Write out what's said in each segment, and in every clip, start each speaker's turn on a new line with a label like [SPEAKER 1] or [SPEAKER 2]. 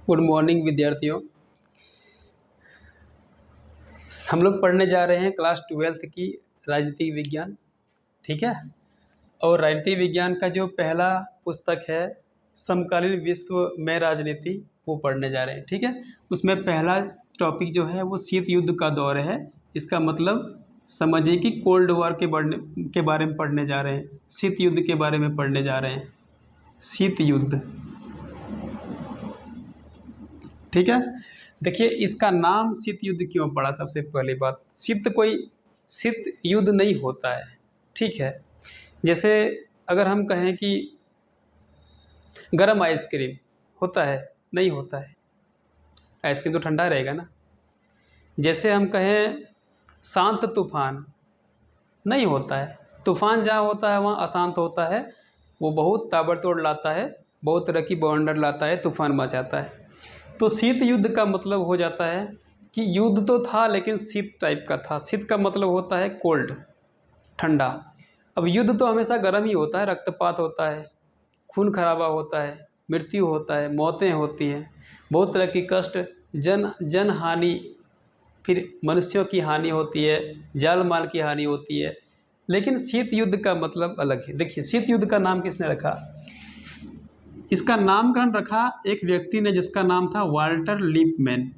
[SPEAKER 1] Good morning विद्यार्थियों। हम लोग पढ़ने जा रहे हैं क्लास 12th की राजनीतिक विज्ञान। ठीक है। और राजनीतिक विज्ञान का जो पहला पुस्तक है समकालीन विश्व में राजनीति, वो पढ़ने जा रहे हैं। ठीक है। उसमें पहला टॉपिक जो है वो शीत युद्ध का दौर है। इसका मतलब समझिए कि कोल्ड वॉर के बारे में पढ़ने जा रहे हैं, शीत युद्ध के बारे में पढ़ने जा रहे हैं। शीत युद्ध, ठीक है। देखिए इसका नाम शीत युद्ध क्यों पड़ा। सबसे पहली बात, शीत युद्ध नहीं होता है। ठीक है। जैसे अगर हम कहें कि गरम आइसक्रीम होता है, नहीं होता है। आइसक्रीम तो ठंडा रहेगा ना। जैसे हम कहें शांत तूफान, नहीं होता है। तूफान जहाँ होता है वहाँ अशांत होता है, वो बहुत ताबड़तोड़ लाता है, बहुत तरह की बवंडर लाता है, तूफान मचाता है। तो शीत युद्ध का मतलब हो जाता है कि युद्ध तो था लेकिन शीत टाइप का था। शीत का मतलब होता है कोल्ड, ठंडा। अब युद्ध तो हमेशा गर्म ही होता है, रक्तपात होता है, खून खराबा होता है, मृत्यु होता है, मौतें होती हैं, बहुत तरह की कष्ट, जन हानि, फिर मनुष्यों की हानि होती है, जान माल की हानि होती है। लेकिन शीत युद्ध का मतलब अलग है। देखिए शीत युद्ध का नाम किसने रखा। इसका नामकरण रखा एक व्यक्ति ने जिसका नाम था वाल्टर लिपमैन।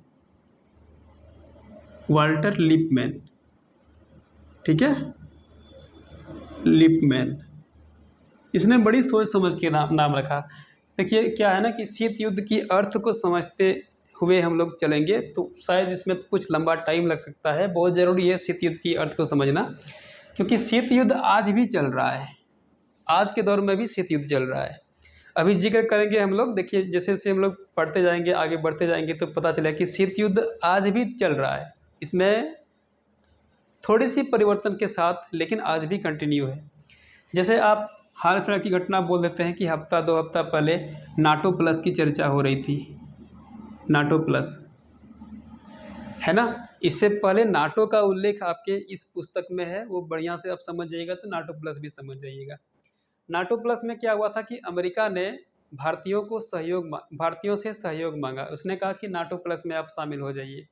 [SPEAKER 1] वाल्टर लिपमैन, ठीक है, लिपमैन। इसने बड़ी सोच समझ के नाम रखा। देखिए क्या है ना कि शीत युद्ध की अर्थ को समझते हुए हम लोग चलेंगे तो शायद इसमें कुछ लंबा टाइम लग सकता है। बहुत ज़रूरी है शीत युद्ध की अर्थ को समझना, क्योंकि शीत युद्ध आज भी चल रहा है। आज के दौर में भी शीत युद्ध चल रहा है। अभी जिक्र करेंगे हम लोग। देखिए जैसे जैसे हम लोग पढ़ते जाएंगे, आगे बढ़ते जाएंगे तो पता चलेगा कि शीत युद्ध आज भी चल रहा है। इसमें थोड़ी सी परिवर्तन के साथ, लेकिन आज भी कंटिन्यू है। जैसे आप हाल फिलहाल की घटना बोल देते हैं कि हफ्ता 2 हफ्ता पहले नाटो प्लस की चर्चा हो रही थी। नाटो प्लस है ना। इससे पहले नाटो का उल्लेख आपके इस पुस्तक में है, वो बढ़िया से आप समझ जाइएगा तो नाटो प्लस भी समझ जाइएगा। नाटो प्लस में क्या हुआ था कि अमेरिका ने भारतीयों से सहयोग मांगा। उसने कहा कि नाटो प्लस में आप शामिल हो जाइए।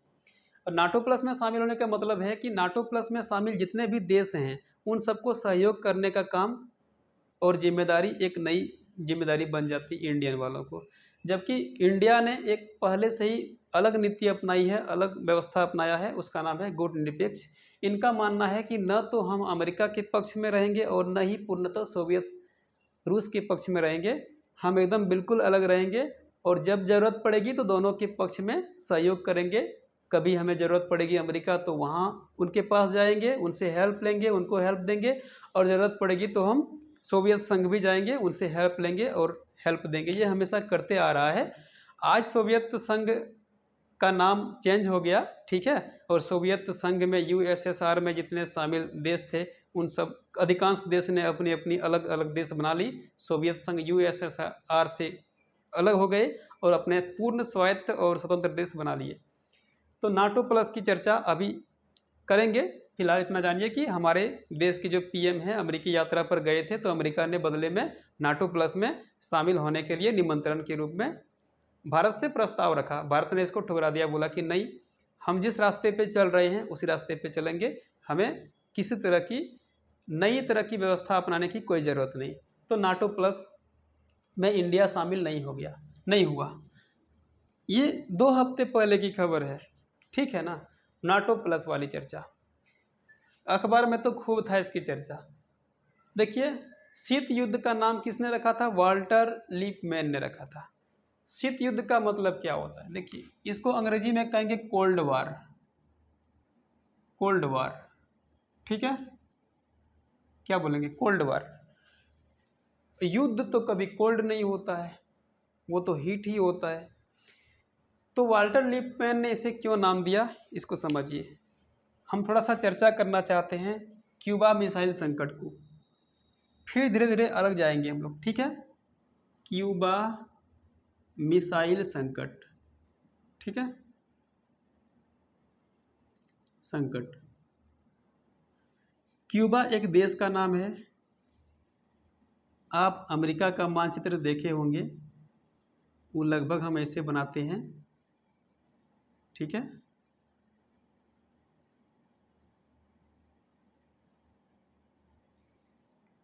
[SPEAKER 1] और नाटो प्लस में शामिल होने का मतलब है कि नाटो प्लस में शामिल जितने भी देश हैं उन सबको सहयोग करने का काम और जिम्मेदारी, एक नई जिम्मेदारी बन जाती इंडियन वालों को। जबकि इंडिया ने एक पहले से ही अलग नीति अपनाई है, अलग व्यवस्था अपनाया है, उसका नाम है गुट निरपेक्ष। इनका मानना है कि न तो हम अमेरिका के पक्ष में रहेंगे और न ही पूर्णतः सोवियत रूस के पक्ष में रहेंगे। हम एकदम बिल्कुल अलग रहेंगे और जब ज़रूरत पड़ेगी तो दोनों के पक्ष में सहयोग करेंगे। कभी हमें ज़रूरत पड़ेगी अमेरिका तो वहाँ उनके पास जाएंगे, उनसे हेल्प लेंगे, उनको हेल्प देंगे। और ज़रूरत पड़ेगी तो हम सोवियत संघ भी जाएंगे, उनसे हेल्प लेंगे और हेल्प देंगे। ये हमेशा करते आ रहा है। आज सोवियत संघ का नाम चेंज हो गया, ठीक है। और सोवियत संघ में यूएसएसआर में जितने शामिल देश थे उन सब अधिकांश देश ने अपनी अपनी अलग अलग देश बना ली। सोवियत संघ यूएसएसआर से अलग हो गए और अपने पूर्ण स्वायत्त और स्वतंत्र देश बना लिए। तो नाटो प्लस की चर्चा अभी करेंगे। फिलहाल इतना जानिए कि हमारे देश की जो पीएम है अमेरिकी यात्रा पर गए थे, तो अमेरिका ने बदले में नाटो प्लस में शामिल होने के लिए निमंत्रण के रूप में भारत से प्रस्ताव रखा। भारत ने इसको ठुकरा दिया, बोला कि नहीं, हम जिस रास्ते पे चल रहे हैं उसी रास्ते पे चलेंगे, हमें किसी तरह की नई तरह की व्यवस्था अपनाने की कोई ज़रूरत नहीं। तो नाटो प्लस में इंडिया शामिल नहीं हो गया, नहीं हुआ। ये 2 हफ्ते पहले की खबर है, ठीक है ना। नाटो प्लस वाली चर्चा अखबार में तो खूब था इसकी चर्चा। देखिए शीत युद्ध का नाम किसने रखा था, वाल्टर लिपमैन ने रखा था। शीत युद्ध का मतलब क्या होता है, देखिए इसको अंग्रेजी में कहेंगे कोल्ड वार। कोल्ड वार, ठीक है, क्या बोलेंगे, कोल्ड वार। युद्ध तो कभी कोल्ड नहीं होता है, वो तो हीट ही होता है। तो वाल्टर लिपमैन ने इसे क्यों नाम दिया, इसको समझिए। हम थोड़ा सा चर्चा करना चाहते हैं क्यूबा मिसाइल संकट को, फिर धीरे धीरे अलग जाएंगे हम लोग, ठीक है। क्यूबा मिसाइल संकट, ठीक है, संकट। क्यूबा एक देश का नाम है। आप अमेरिका का मानचित्र देखे होंगे, वो लगभग हम ऐसे बनाते हैं, ठीक है।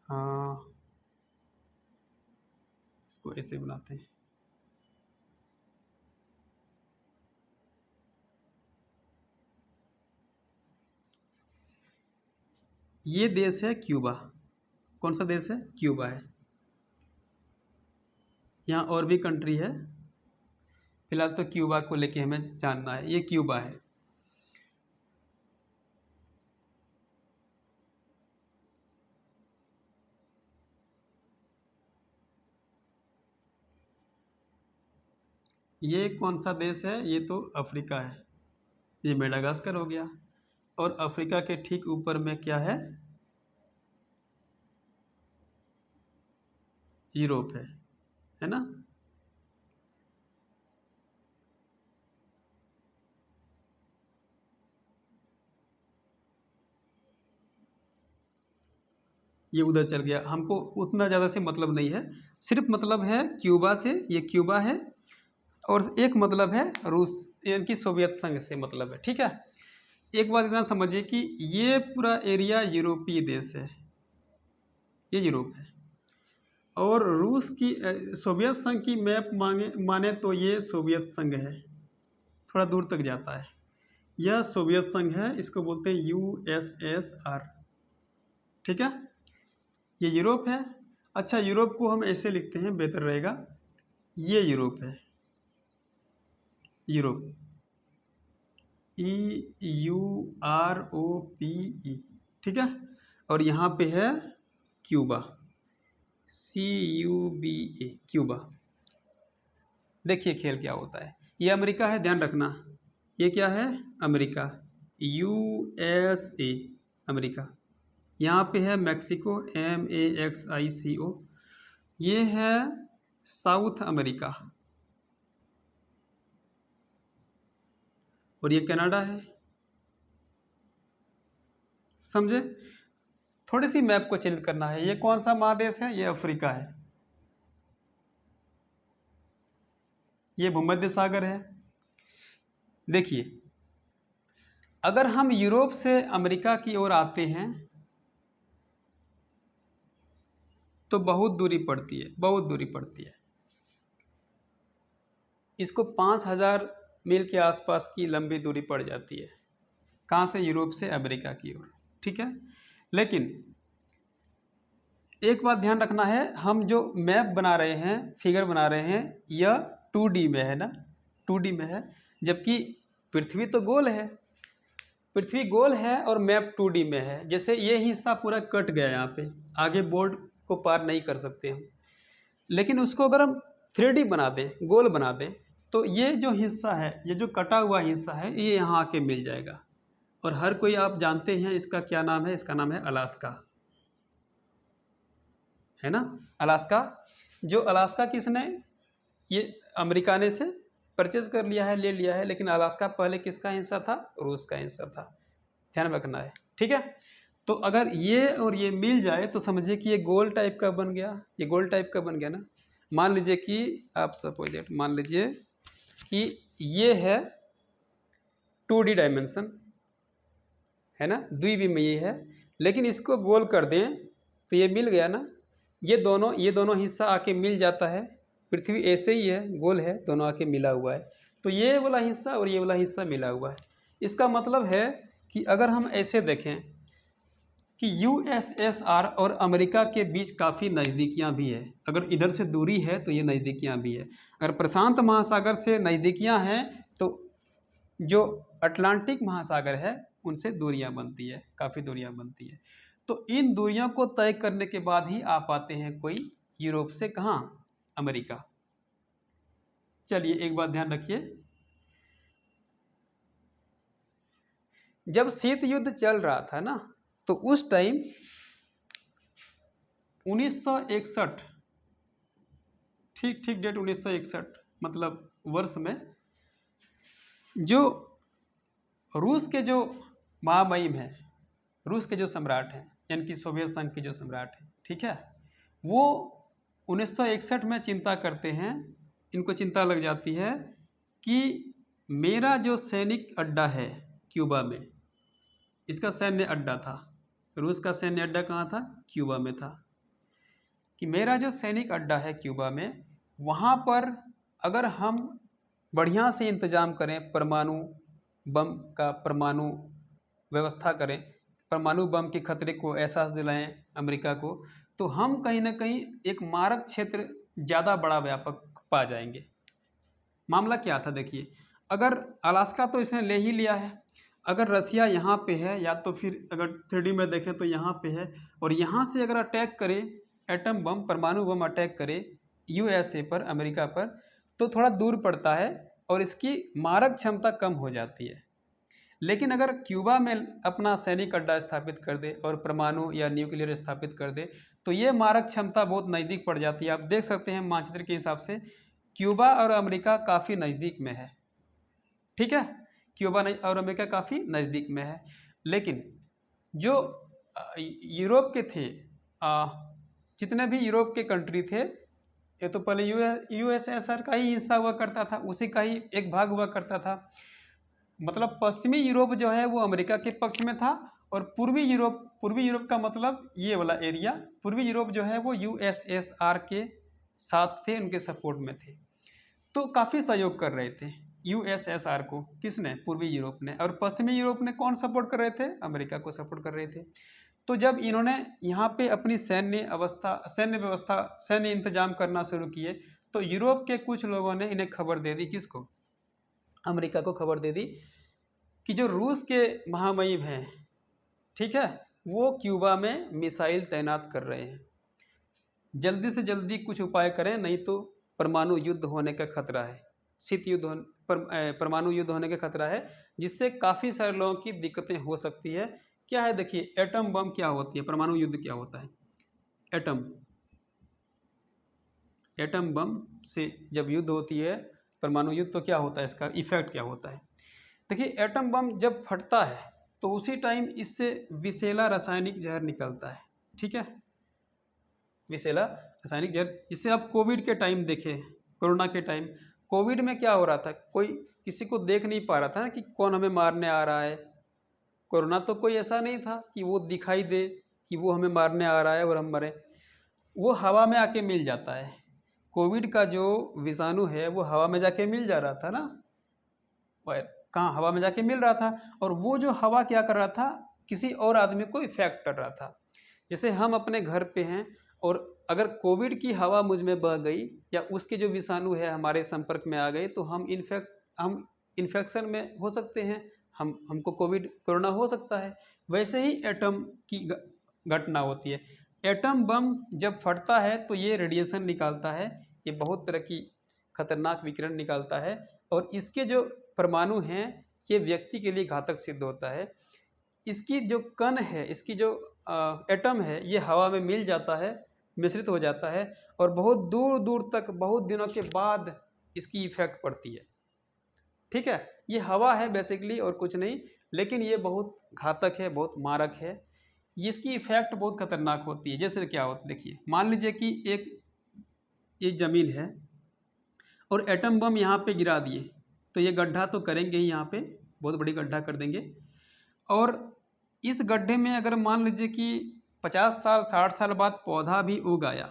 [SPEAKER 1] हाँ, इसको ऐसे बनाते हैं। ये देश है क्यूबा। कौन सा देश है? क्यूबा है। यहाँ और भी कंट्री है, फिलहाल तो क्यूबा को लेके हमें जानना है। ये क्यूबा है। ये कौन सा देश है? ये तो अफ्रीका है। ये मेडागास्कर हो गया। और अफ्रीका के ठीक ऊपर में क्या है? यूरोप है ना। ये उधर चल गया, हमको उतना ज़्यादा से मतलब नहीं है। सिर्फ मतलब है क्यूबा से, ये क्यूबा है। और एक मतलब है रूस, यानी कि सोवियत संघ से मतलब है, ठीक है। एक बात इतना समझिए कि ये पूरा एरिया यूरोपीय देश है, ये यूरोप है। और रूस की सोवियत संघ की मैप माने तो ये सोवियत संघ है, थोड़ा दूर तक जाता है। यह सोवियत संघ है, इसको बोलते हैं USSR, ठीक है। ये यूरोप है। अच्छा, यूरोप को हम ऐसे लिखते हैं, बेहतर रहेगा। ये यूरोप है, यूरोप, EUROPE, ठीक है। और यहाँ पे है क्यूबा, CUBA, क्यूबा। देखिए खेल क्या होता है। ये अमेरिका है, ध्यान रखना। ये क्या है? America, USA, America. यहाँ पे है मैक्सिको, MAXICO। ये है साउथ अमेरिका। और ये कनाडा है, समझे। थोड़ी सी मैप को चेंज करना है। ये कौन सा महादेश है? ये अफ्रीका है। ये भूमध्य सागर है। देखिए, अगर हम यूरोप से अमेरिका की ओर आते हैं तो बहुत दूरी पड़ती है, बहुत दूरी पड़ती है। इसको 5000 मील के आसपास की लंबी दूरी पड़ जाती है। कहाँ से? यूरोप से अमेरिका की ओर, ठीक है। लेकिन एक बात ध्यान रखना है, हम जो मैप बना रहे हैं, फिगर बना रहे हैं, यह 2D में है ना, 2D में है। जबकि पृथ्वी तो गोल है, पृथ्वी गोल है और मैप 2D में है। जैसे ये हिस्सा पूरा कट गया यहाँ पे, आगे बोर्ड को पार नहीं कर सकते हम। लेकिन उसको अगर हम 3D बना दें, गोल बना दें, तो ये जो हिस्सा है, ये जो कटा हुआ हिस्सा है, ये यहाँ आके मिल जाएगा। और हर कोई आप जानते हैं इसका क्या नाम है? इसका नाम है अलास्का, है ना, अलास्का। जो अलास्का किसने, ये अमेरिका ने से परचेज कर लिया है, ले लिया है। लेकिन अलास्का पहले किसका हिस्सा था? रूस का हिस्सा था। ध्यान रखना है, ठीक है। तो अगर ये और ये मिल जाए तो समझिए कि ये गोल टाइप का बन गया, ये गोल टाइप का बन गया ना। मान लीजिए कि आप सपोज दैट, मान लीजिए कि ये है 2D डायमेंशन, है ना, द्विविमीय में ये है। लेकिन इसको गोल कर दें तो ये मिल गया ना। ये दोनों हिस्सा आके मिल जाता है। पृथ्वी ऐसे ही है, गोल है, दोनों आके मिला हुआ है। तो ये वाला हिस्सा और ये वाला हिस्सा मिला हुआ है। इसका मतलब है कि अगर हम ऐसे देखें कि USSR और अमेरिका के बीच काफ़ी नज़दीकियाँ भी है। अगर इधर से दूरी है तो ये नज़दीकियाँ भी है। अगर प्रशांत महासागर से नज़दीकियाँ हैं तो जो अटलांटिक महासागर है उनसे दूरियां बनती है, काफ़ी दूरियां बनती है। तो इन दूरियों को तय करने के बाद ही आ पाते हैं कोई यूरोप से, कहाँ? अमेरिका। चलिए एक बात ध्यान रखिए, जब शीत युद्ध चल रहा था ना, तो उस टाइम 1961, ठीक ठीक डेट 1961 मतलब वर्ष में, जो रूस के जो महामहिम है, रूस के जो सम्राट हैं, यानी कि सोवियत संघ के जो सम्राट हैं, ठीक है, वो 1961 में चिंता करते हैं इनको चिंता लग जाती है कि मेरा जो सैनिक अड्डा है क्यूबा में, इसका सैन्य अड्डा था, रूस का सैन्य अड्डा कहाँ था? क्यूबा में था। कि मेरा जो सैनिक अड्डा है क्यूबा में, वहाँ पर अगर हम बढ़िया से इंतज़ाम करें, परमाणु बम का परमाणु व्यवस्था करें, परमाणु बम के खतरे को एहसास दिलाएं अमेरिका को, तो हम कहीं ना कहीं एक मारक क्षेत्र ज़्यादा बड़ा व्यापक पा जाएंगे। मामला क्या था देखिए, अगर अलास्का तो इसने ले ही लिया है, अगर रसिया यहाँ पे है, या तो फिर अगर 3D में देखें तो यहाँ पे है, और यहाँ से अगर अटैक करे एटम बम, परमाणु बम अटैक करे यूएसए पर, अमेरिका पर, तो थोड़ा दूर पड़ता है और इसकी मारक क्षमता कम हो जाती है। लेकिन अगर क्यूबा में अपना सैनिक अड्डा स्थापित कर दे और परमाणु या न्यूक्लियर स्थापित कर दे, तो ये मारक क्षमता बहुत नज़दीक पड़ जाती है। आप देख सकते हैं मानचित्र के हिसाब से क्यूबा और अमेरिका काफ़ी नज़दीक में है, ठीक है, क्यूबा और अमेरिका काफ़ी नज़दीक में है। लेकिन जो यूरोप के थे, जितने भी यूरोप के कंट्री थे, ये तो पहले यूएसएसआर का ही हिस्सा हुआ करता था, उसी का ही एक भाग हुआ करता था। मतलब पश्चिमी यूरोप जो है वो अमेरिका के पक्ष में था, और पूर्वी यूरोप का मतलब ये वाला एरिया, पूर्वी यूरोप जो है वो यूएसएसआर के साथ थे, उनके सपोर्ट में थे। तो काफ़ी सहयोग कर रहे थे यूएसएसआर को, किसने? पूर्वी यूरोप ने। और पश्चिमी यूरोप ने कौन सपोर्ट कर रहे थे? अमेरिका को सपोर्ट कर रहे थे। तो जब इन्होंने यहाँ पे अपनी सैन्य इंतजाम करना शुरू किए, तो यूरोप के कुछ लोगों ने इन्हें खबर दे दी, किसको? अमेरिका को खबर दे दी कि जो रूस के महामहिम हैं, ठीक है, वो क्यूबा में मिसाइल तैनात कर रहे हैं, जल्दी से जल्दी कुछ उपाय करें, नहीं तो परमाणु युद्ध होने का खतरा है, शीत युद्ध परमाणु युद्ध होने का खतरा है, जिससे काफ़ी सारे लोगों की दिक्कतें हो सकती है। क्या है देखिए, एटम बम क्या होती है, परमाणु युद्ध क्या होता है? एटम बम से जब युद्ध होती है, परमाणु युद्ध, तो क्या होता है, इसका इफेक्ट क्या होता है? देखिए, एटम बम जब फटता है तो उसी टाइम इससे विषैला रासायनिक जहर निकलता है, ठीक है, विषैला रासायनिक जहर, जिससे आप कोविड के टाइम देखें, कोरोना के टाइम, कोविड में क्या हो रहा था, कोई किसी को देख नहीं पा रहा था ना कि कौन हमें मारने आ रहा है। कोरोना तो कोई ऐसा नहीं था कि वो दिखाई दे कि वो हमें मारने आ रहा है और हम मरें, वो हवा में आके मिल जाता है। कोविड का जो विषाणु है वो हवा में जाके मिल जा रहा था ना, कहाँ, हवा में जाके मिल रहा था, और वो जो हवा क्या कर रहा था, किसी और आदमी को इफेक्ट कर रहा था। जैसे हम अपने घर पे हैं और अगर कोविड की हवा मुझ में बह गई या उसके जो विषाणु है हमारे संपर्क में आ गए, तो हम इन्फेक्शन में हो सकते हैं, हमको कोरोना हो सकता है। वैसे ही एटम की घटना होती है। एटम बम जब फटता है तो ये रेडिएशन निकालता है, ये बहुत तरह की खतरनाक विकिरण निकालता है, और इसके जो परमाणु हैं ये व्यक्ति के लिए घातक सिद्ध होता है। इसकी जो कण है, इसकी जो एटम है, ये हवा में मिल जाता है, मिश्रित हो जाता है, और बहुत दूर दूर तक, बहुत दिनों के बाद इसकी इफेक्ट पड़ती है, ठीक है। ये हवा है बेसिकली और कुछ नहीं, लेकिन ये बहुत घातक है, बहुत मारक है, इसकी इफेक्ट बहुत खतरनाक होती है। जैसे क्या होता है देखिए, मान लीजिए कि एक ज़मीन है और एटम बम यहाँ पे गिरा दिए, तो ये गड्ढा तो करेंगे ही, यहाँ पे बहुत बड़ी गड्ढा कर देंगे, और इस गड्ढे में अगर मान लीजिए कि 50 साल 60 साल बाद पौधा भी उग आया,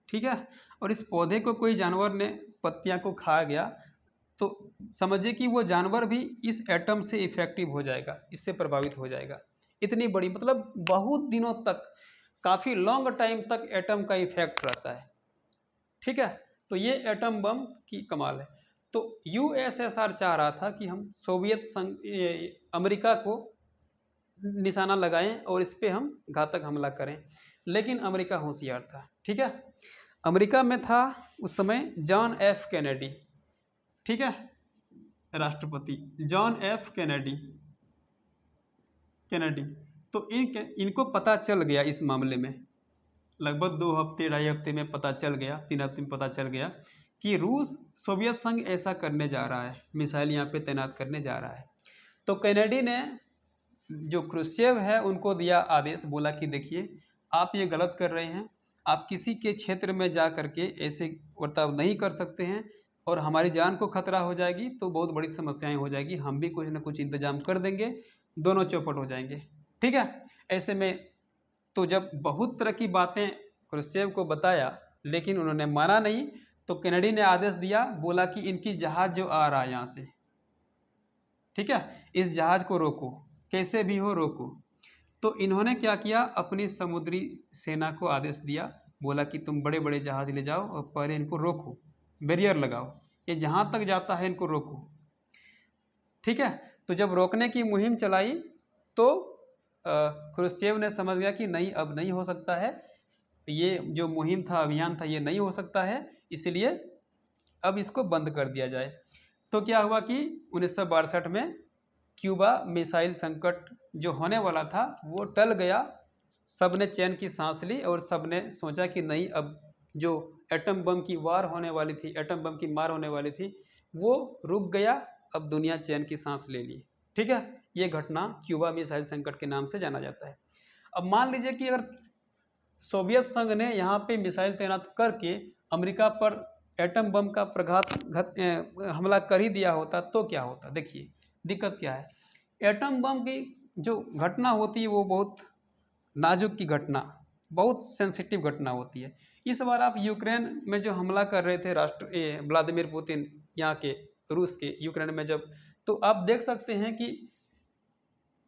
[SPEAKER 1] ठीक है, और इस पौधे को कोई जानवर ने पत्तियाँ को खा गया, तो समझिए कि वो जानवर भी इस एटम से इफेक्टिव हो जाएगा, इससे प्रभावित हो जाएगा। इतनी बड़ी, मतलब बहुत दिनों तक, काफ़ी लॉन्ग टाइम तक एटम का इफेक्ट रहता है, ठीक है। तो ये एटम बम की कमाल है। तो यूएसएसआर चाह रहा था कि हम सोवियत संघ, अमेरिका को निशाना लगाएं और इस पे हम घातक हमला करें, लेकिन अमेरिका होशियार था, ठीक है। अमेरिका में था उस समय जॉन एफ कैनेडी, ठीक है, राष्ट्रपति जॉन एफ कैनेडी। तो इनको पता चल गया इस मामले में, लगभग 2 हफ्ते 2.5 हफ्ते में पता चल गया, 3 हफ्ते में पता चल गया कि रूस, सोवियत संघ ऐसा करने जा रहा है, मिसाइल यहाँ पे तैनात करने जा रहा है। तो कैनेडी ने, जो क्रुश्चेव है, उनको दिया आदेश, बोला कि देखिए आप ये गलत कर रहे हैं, आप किसी के क्षेत्र में जा करके ऐसे बर्ताव नहीं कर सकते हैं, और हमारी जान को खतरा हो जाएगी तो बहुत बड़ी समस्याएं हो जाएगी। हम भी कुछ ना कुछ इंतजाम कर देंगे, दोनों चौपट हो जाएंगे। ठीक है। ऐसे में तो जब बहुत तरह की बातें क्रुश्चेव को बताया लेकिन उन्होंने माना नहीं, तो केनेडी ने आदेश दिया, बोला कि इनकी जहाज जो आ रहा है यहाँ से, ठीक है, इस जहाज को रोको, कैसे भी हो रोको। तो इन्होंने क्या किया, अपनी समुद्री सेना को आदेश दिया, बोला कि तुम बड़े बड़े जहाज ले जाओ और पहले इनको रोको, बैरियर लगाओ, ये जहाँ तक जाता है इनको रोको। ठीक है। तो जब रोकने की मुहिम चलाई तो क्रुश्चेव ने समझ गया कि नहीं, अब नहीं हो सकता है, ये जो मुहिम था, अभियान था, ये नहीं हो सकता है, इसलिए अब इसको बंद कर दिया जाए। तो क्या हुआ कि 1962 में क्यूबा मिसाइल संकट जो होने वाला था वो टल गया। सब ने चैन की सांस ली और सब ने सोचा कि नहीं, अब जो एटम बम की वार होने वाली थी, एटम बम की मार होने वाली थी, वो रुक गया। अब दुनिया चैन की सांस ले ली। ठीक है। ये घटना क्यूबा मिसाइल संकट के नाम से जाना जाता है। अब मान लीजिए कि अगर सोवियत संघ ने यहाँ पे मिसाइल तैनात करके अमेरिका पर एटम बम का हमला कर ही दिया होता तो क्या होता। देखिए दिक्कत क्या है, एटम बम की जो घटना होती है वो बहुत नाजुक की घटना, बहुत सेंसिटिव घटना होती है। इस बार आप यूक्रेन में जो हमला कर रहे थे व्लादिमीर पुतिन, यहाँ के रूस के यूक्रेन में, जब, तो आप देख सकते हैं कि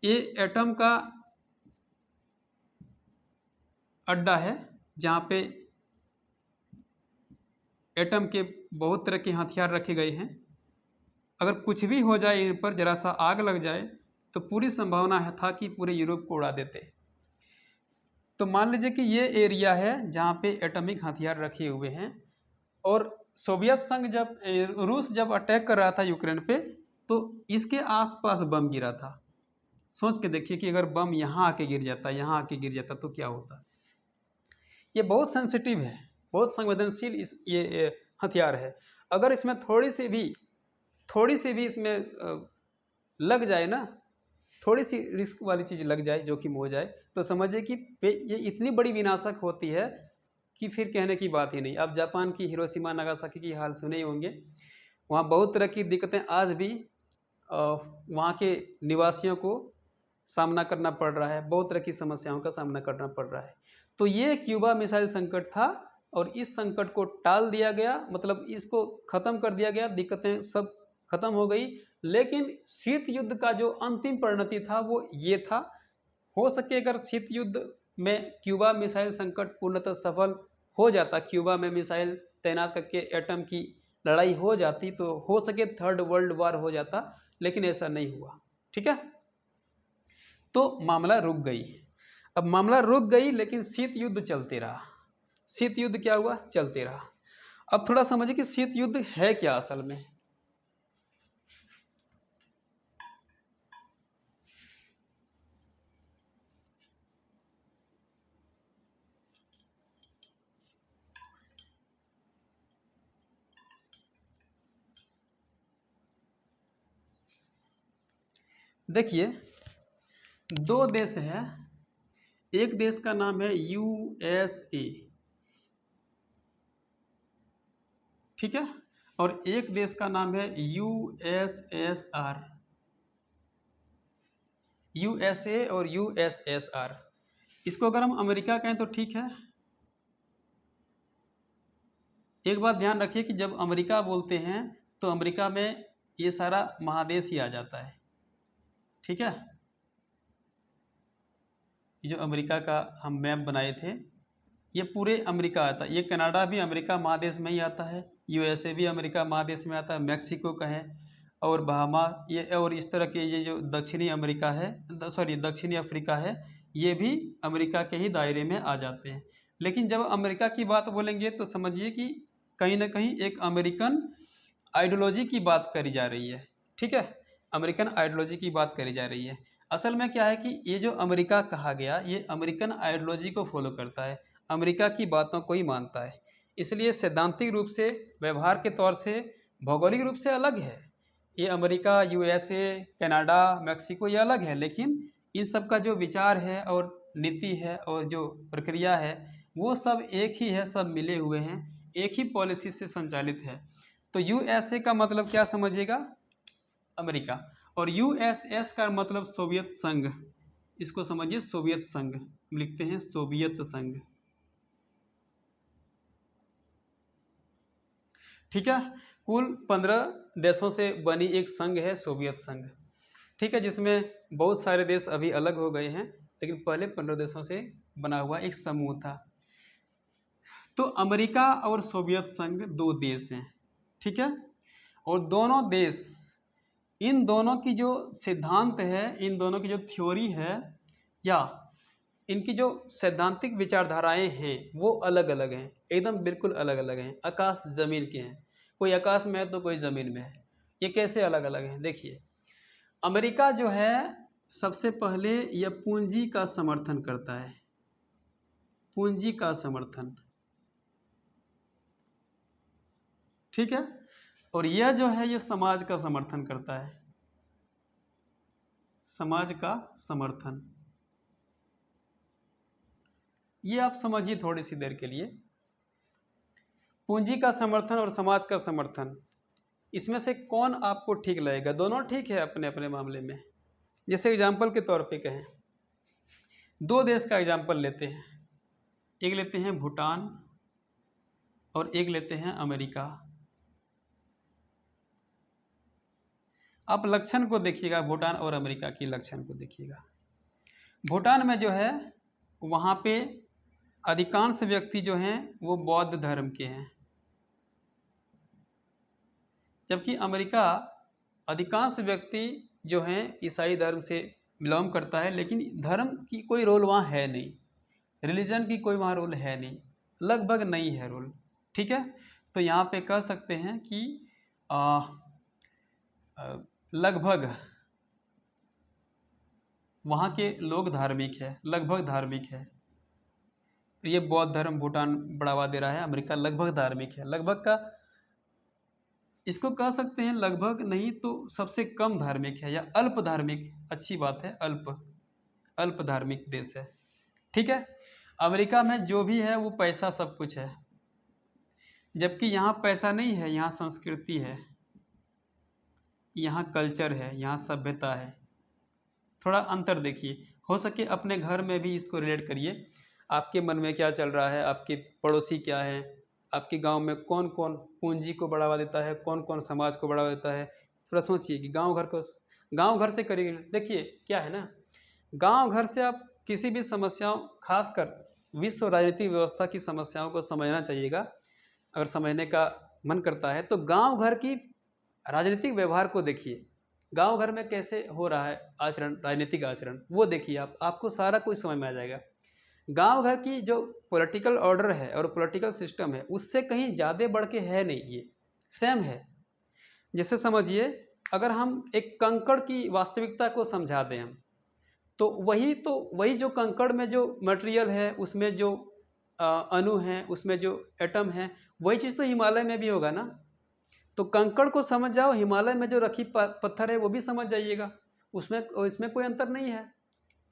[SPEAKER 1] ये एटम का अड्डा है जहाँ पे एटम के बहुत तरह के हथियार रखे गए हैं। अगर कुछ भी हो जाए, इन पर जरा सा आग लग जाए तो पूरी संभावना था कि पूरे यूरोप को उड़ा देते। तो मान लीजिए कि ये एरिया है जहाँ पे एटॉमिक हथियार रखे हुए हैं, और सोवियत संघ जब रूस जब अटैक कर रहा था यूक्रेन पे, तो इसके आसपास बम गिरा था। सोच के देखिए कि अगर बम यहाँ आके गिर जाता, यहाँ आके गिर जाता तो क्या होता। ये बहुत सेंसिटिव है, बहुत संवेदनशील ये हथियार है। अगर इसमें थोड़ी सी भी इसमें लग जाए ना, थोड़ी सी रिस्क वाली चीज़ लग जाए, जोखिम हो जाए, तो समझिए कि ये इतनी बड़ी विनाशक होती है कि फिर कहने की बात ही नहीं। अब जापान की हिरोशिमा नागासाकी की हाल सुने ही होंगे। वहाँ बहुत तरह की दिक्कतें आज भी वहाँ के निवासियों को सामना करना पड़ रहा है, बहुत तरह की समस्याओं का सामना करना पड़ रहा है। तो ये क्यूबा मिसाइल संकट था और इस संकट को टाल दिया गया, मतलब इसको ख़त्म कर दिया गया, दिक्कतें सब खत्म हो गई। लेकिन शीत युद्ध का जो अंतिम परिणति था वो ये था, हो सके अगर शीत युद्ध में क्यूबा मिसाइल संकट पूर्णतः सफल हो जाता, क्यूबा में मिसाइल तैनात करके एटम की लड़ाई हो जाती, तो हो सके थर्ड वर्ल्ड वार हो जाता, लेकिन ऐसा नहीं हुआ। ठीक है। तो मामला रुक गई। अब मामला रुक गई लेकिन शीत युद्ध चलते रहा। शीत युद्ध क्या हुआ, चलते रहा। अब थोड़ा समझिए कि शीत युद्ध है क्या असल में। देखिए दो देश हैं, एक देश का नाम है यूएसए, ठीक है, और एक देश का नाम है यूएसएसआर। यूएसए और यूएसएसआर, इसको अगर हम अमेरिका कहें तो ठीक है। एक बात ध्यान रखिए कि जब अमेरिका बोलते हैं तो अमेरिका में ये सारा महादेश ही आ जाता है। ठीक है। ये जो अमेरिका का हम मैप बनाए थे, ये पूरे अमेरिका आता है। ये कनाडा भी अमेरिका महादेश में ही आता है, यूएसए भी अमेरिका महादेश में आता है, मैक्सिको कहें, और बहामा, ये और इस तरह के ये जो दक्षिणी अमेरिका है, दक्षिणी अफ्रीका है, ये भी अमेरिका के ही दायरे में आ जाते हैं। लेकिन जब अमेरिका की बात बोलेंगे तो समझिए कि कहीं ना कहीं एक अमेरिकन आइडियोलॉजी की बात करी जा रही है। ठीक है, अमेरिकन आइडियोलॉजी की बात करी जा रही है। असल में क्या है कि ये जो अमेरिका कहा गया, ये अमेरिकन आइडियोलॉजी को फॉलो करता है, अमेरिका की बातों को ही मानता है। इसलिए सैद्धांतिक रूप से, व्यवहार के तौर से, भौगोलिक रूप से अलग है। ये अमेरिका, यूएसए, कनाडा, मैक्सिको, ये अलग है, लेकिन इन सब का जो विचार है और नीति है और जो प्रक्रिया है वो सब एक ही है, सब मिले हुए हैं, एक ही पॉलिसी से संचालित है। तो यूएसए का मतलब क्या समझिएगा, अमेरिका, और यूएसएस का मतलब सोवियत संघ, इसको समझिए सोवियत संघ, लिखते हैं सोवियत संघ। ठीक है, कुल 15 देशों से बनी एक संघ है सोवियत संघ। ठीक है, जिसमें बहुत सारे देश अभी अलग हो गए हैं, लेकिन पहले 15 देशों से बना हुआ एक समूह था। तो अमेरिका और सोवियत संघ दो देश हैं। ठीक है, और दोनों देश, इन दोनों की जो सिद्धांत है, इन दोनों की जो थ्योरी है, या इनकी जो सैद्धांतिक विचारधाराएं हैं, वो अलग अलग हैं, एकदम बिल्कुल अलग अलग हैं, आकाश जमीन के हैं। कोई आकाश में है तो कोई जमीन में है। ये कैसे अलग अलग हैं, देखिए। अमेरिका जो है, सबसे पहले यह पूंजी का समर्थन करता है, पूंजी का समर्थन। ठीक है, और यह जो है, ये समाज का समर्थन करता है, समाज का समर्थन। ये आप समझिए थोड़ी सी देर के लिए, पूंजी का समर्थन और समाज का समर्थन, इसमें से कौन आपको ठीक लगेगा? दोनों ठीक है अपने अपने मामले में। जैसे एग्जाम्पल के तौर पे कहें, दो देश का एग्जाम्पल लेते हैं, एक लेते हैं भूटान और एक लेते हैं अमेरिका। आप लक्षण को देखिएगा, भूटान और अमेरिका की लक्षण को देखिएगा। भूटान में जो है, वहाँ पे अधिकांश व्यक्ति जो हैं वो बौद्ध धर्म के हैं, जबकि अमेरिका अधिकांश व्यक्ति जो हैं ईसाई धर्म से बिलोंग करता है, लेकिन धर्म की कोई रोल वहाँ है नहीं, रिलीजन की कोई वहाँ रोल है नहीं, लगभग नहीं है रोल। ठीक है, तो यहाँ पे कह सकते हैं कि लगभग वहाँ के लोग धार्मिक है, लगभग धार्मिक है। ये बौद्ध धर्म भूटान बढ़ावा दे रहा है, अमेरिका लगभग धार्मिक है। लगभग का इसको कह सकते हैं, लगभग नहीं तो सबसे कम धार्मिक है, या अल्प धार्मिक, अच्छी बात है, अल्प धार्मिक देश है। ठीक है, अमेरिका में जो भी है वो पैसा सब कुछ है, जबकि यहाँ पैसा नहीं है, यहाँ संस्कृति है, यहाँ कल्चर है, यहाँ सभ्यता है। थोड़ा अंतर देखिए, हो सके अपने घर में भी इसको रिलेट करिए। आपके मन में क्या चल रहा है, आपके पड़ोसी क्या है, आपके गांव में कौन कौन पूंजी को बढ़ावा देता है, कौन कौन समाज को बढ़ावा देता है। थोड़ा सोचिए कि गांव घर से करिए। देखिए क्या है ना, गांव घर से आप किसी भी समस्याओं, खासकर विश्व राजनीतिक व्यवस्था की समस्याओं को समझना चाहिएगा। अगर समझने का मन करता है तो गांव घर की राजनीतिक व्यवहार को देखिए, गांव घर में कैसे हो रहा है आचरण, राजनीतिक आचरण, वो देखिए आपको सारा कुछ समझ में आ जाएगा। गांव घर की जो पॉलिटिकल ऑर्डर है और पॉलिटिकल सिस्टम है, उससे कहीं ज़्यादा बढ़ के है नहीं, ये सेम है। जैसे समझिए, अगर हम एक कंकड़ की वास्तविकता को समझा दें हम, तो वही जो कंकड़ में जो मटेरियल है, उसमें जो अणु हैं, उसमें जो एटम है, वही चीज़ तो हिमालय में भी होगा ना। तो कंकड़ को समझ जाओ, हिमालय में जो रखी पत्थर है वो भी समझ जाइएगा, उसमें कोई अंतर नहीं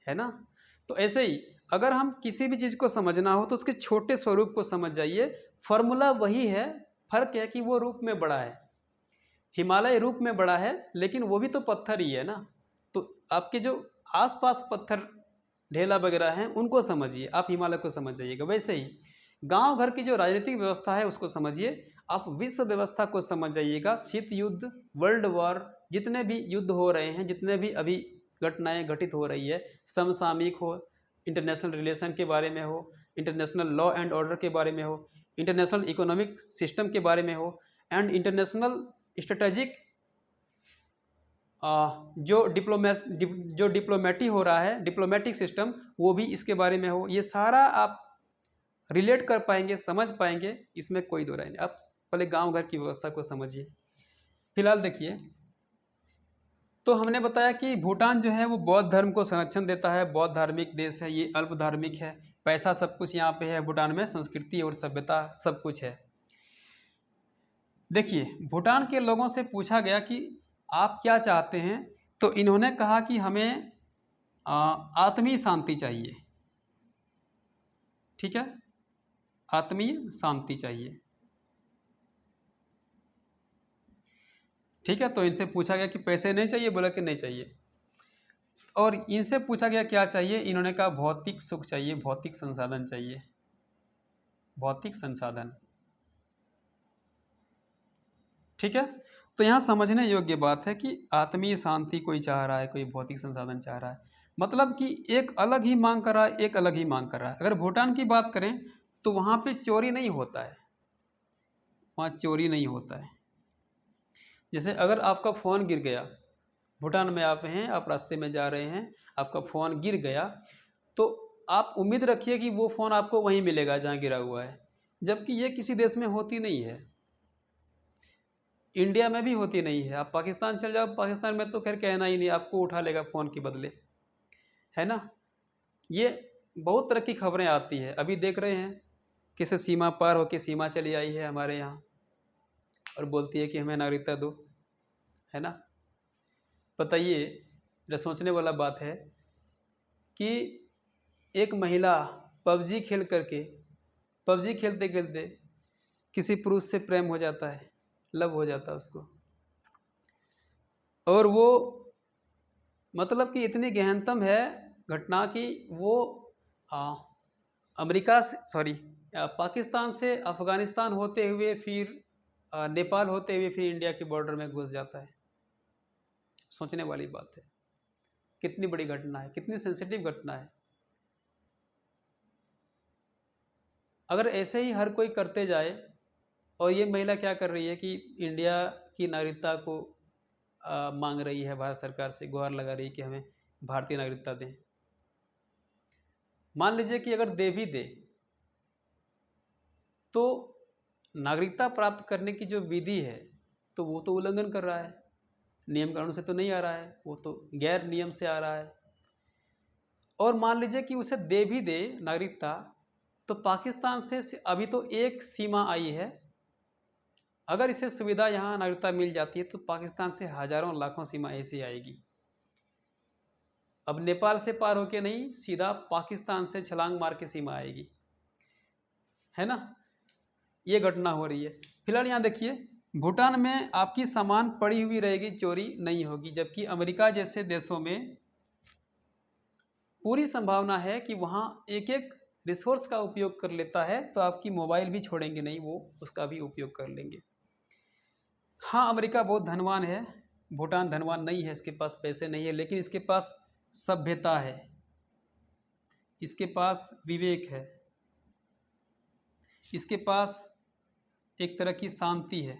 [SPEAKER 1] है ना। तो ऐसे ही अगर हम किसी भी चीज़ को समझना हो तो उसके छोटे स्वरूप को समझ जाइए, फॉर्मूला वही है, फर्क है कि वो रूप में बड़ा है, हिमालय रूप में बड़ा है, लेकिन वो भी तो पत्थर ही है ना। तो आपके जो आसपास पत्थर ढेला वगैरह हैं उनको समझिए, आप हिमालय को समझ जाइएगा। वैसे ही गांव घर की जो राजनीतिक व्यवस्था है उसको समझिए, आप विश्व व्यवस्था को समझ जाइएगा। शीत युद्ध, वर्ल्ड वॉर, जितने भी युद्ध हो रहे हैं, जितने भी अभी घटनाएं घटित हो रही है, समसामयिक हो, इंटरनेशनल रिलेशन के बारे में हो, इंटरनेशनल लॉ एंड ऑर्डर के बारे में हो, इंटरनेशनल इकोनॉमिक सिस्टम के बारे में हो, एंड इंटरनेशनल स्ट्रेटेजिक जो डिप्लोमेटी हो रहा है, डिप्लोमेटिक सिस्टम, वो भी इसके बारे में हो। ये सारा आप रिलेट कर पाएंगे, समझ पाएंगे, इसमें कोई दो राय नहीं। आप पहले गांव घर की व्यवस्था को समझिए। फिलहाल देखिए, तो हमने बताया कि भूटान जो है वो बौद्ध धर्म को संरक्षण देता है, बौद्ध धार्मिक देश है, ये अल्प धार्मिक है, पैसा सब कुछ यहाँ पे है भूटान में, संस्कृति और सभ्यता सब कुछ है। देखिए, भूटान के लोगों से पूछा गया कि आप क्या चाहते हैं, तो इन्होंने कहा कि हमें आत्मीय शांति चाहिए। ठीक है, आत्मीय शांति चाहिए। ठीक है, तो इनसे पूछा गया कि पैसे नहीं चाहिए, बोला कि नहीं चाहिए। और इनसे पूछा गया क्या चाहिए, इन्होंने कहा भौतिक सुख चाहिए, भौतिक संसाधन चाहिए, भौतिक संसाधन। ठीक है, तो यहाँ समझने योग्य बात है कि आत्मीय शांति कोई चाह रहा है, कोई भौतिक संसाधन चाह रहा है, मतलब कि एक अलग ही मांग कर रहा है, एक अलग ही मांग कर रहा है। अगर भूटान की बात करें तो वहाँ पे चोरी नहीं होता है, वहाँ चोरी नहीं होता है। जैसे अगर आपका फ़ोन गिर गया, भूटान में आप हैं, आप रास्ते में जा रहे हैं, आपका फ़ोन गिर गया, तो आप उम्मीद रखिए कि वो फ़ोन आपको वहीं मिलेगा जहाँ गिरा हुआ है, जबकि ये किसी देश में होती नहीं है, इंडिया में भी होती नहीं है। आप पाकिस्तान चल जाओ, पाकिस्तान में तो खैर कहना ही नहीं, आपको उठा लेगा फ़ोन के बदले, है ना। ये बहुत तरह की खबरें आती है, अभी देख रहे हैं किसी सीमा पार होकर सीमा चली आई है हमारे यहाँ और बोलती है कि हमें नागरिकता दो, है ना। बताइए, जो सोचने वाला बात है कि एक महिला पबजी खेल करके, पबजी खेलते खेलते किसी पुरुष से प्रेम हो जाता है, लव हो जाता है उसको, और वो मतलब कि इतनी गहनतम है घटना कि वो आ, अमेरिका से, सॉरी, पाकिस्तान से अफ़गानिस्तान होते हुए फिर नेपाल होते हुए फिर इंडिया के बॉर्डर में घुस जाता है। सोचने वाली बात है, कितनी बड़ी घटना है, कितनी सेंसिटिव घटना है। अगर ऐसे ही हर कोई करते जाए, और ये महिला क्या कर रही है कि इंडिया की नागरिकता को मांग रही है, भारत सरकार से गुहार लगा रही है कि हमें भारतीय नागरिकता दें। मान लीजिए कि अगर दे भी दे तो नागरिकता प्राप्त करने की जो विधि है तो वो तो उल्लंघन कर रहा है, नियम कानून से तो नहीं आ रहा है, वो तो गैर नियम से आ रहा है। और मान लीजिए कि उसे दे भी दे नागरिकता, तो पाकिस्तान से अभी तो एक सीमा आई है, अगर इसे सुविधा यहाँ नागरिकता मिल जाती है तो पाकिस्तान से हजारों लाखों सीमा ऐसी आएगी। अब नेपाल से पार होके नहीं, सीधा पाकिस्तान से छलांग मार के सीमा आएगी, है ना। ये घटना हो रही है। फिलहाल यहाँ देखिए, भूटान में आपकी सामान पड़ी हुई रहेगी, चोरी नहीं होगी, जबकि अमेरिका जैसे देशों में पूरी संभावना है कि वहाँ एक एक रिसोर्स का उपयोग कर लेता है, तो आपकी मोबाइल भी छोड़ेंगे नहीं, वो उसका भी उपयोग कर लेंगे। हाँ, अमेरिका बहुत धनवान है, भूटान धनवान नहीं है, इसके पास पैसे नहीं है, लेकिन इसके पास सभ्यता है, इसके पास विवेक है, इसके पास एक तरह की शांति है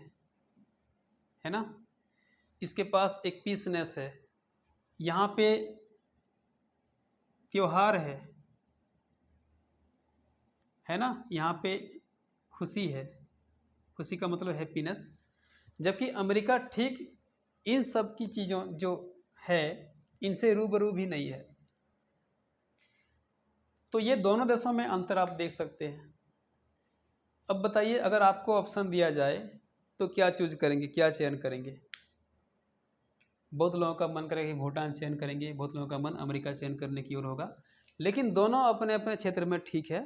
[SPEAKER 1] ना, इसके पास एक पीसनेस यहाँ पे त्योहार है ना, यहाँ पे खुशी है, खुशी का मतलब हैप्पीनेस। जबकि अमेरिका ठीक इन सब की चीज़ों जो है इनसे रूबरू भी नहीं है। तो ये दोनों देशों में अंतर आप देख सकते हैं। अब बताइए, अगर आपको ऑप्शन दिया जाए तो क्या चूज करेंगे, क्या चयन करेंगे। बहुत लोगों का मन करेगा कि भूटान चयन करेंगे, बहुत लोगों का मन अमेरिका चयन करने की ओर होगा, लेकिन दोनों अपने अपने क्षेत्र में ठीक है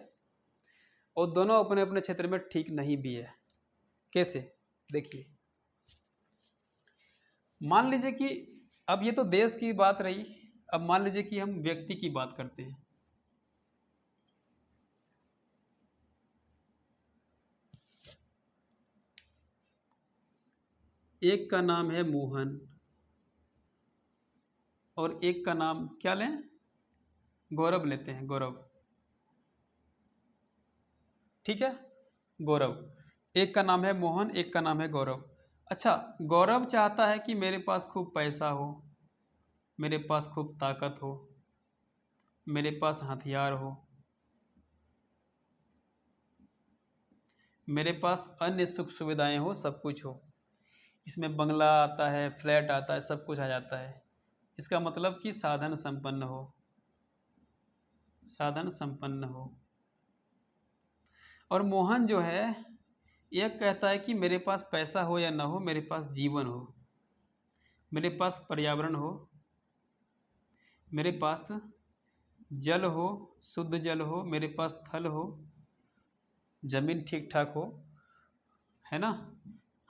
[SPEAKER 1] और दोनों अपने अपने क्षेत्र में ठीक नहीं भी है। कैसे, देखिए, मान लीजिए कि अब ये तो देश की बात रही, अब मान लीजिए कि हम व्यक्ति की बात करते हैं। एक का नाम है मोहन और एक का नाम क्या लें, गौरव लेते हैं, गौरव, ठीक है, गौरव। एक का नाम है मोहन, एक का नाम है गौरव। अच्छा, गौरव चाहता है कि मेरे पास खूब पैसा हो, मेरे पास खूब ताकत हो, मेरे पास हथियार हो, मेरे पास अन्य सुख सुविधाएं हो, सब कुछ हो, इसमें बंगला आता है, फ्लैट आता है, सब कुछ आ जाता है। इसका मतलब कि साधन संपन्न हो, साधन संपन्न हो। और मोहन जो है यह कहता है कि मेरे पास पैसा हो या ना हो, मेरे पास जीवन हो, मेरे पास पर्यावरण हो, मेरे पास जल हो, शुद्ध जल हो, मेरे पास थल हो, जमीन ठीक ठाक हो, है ना,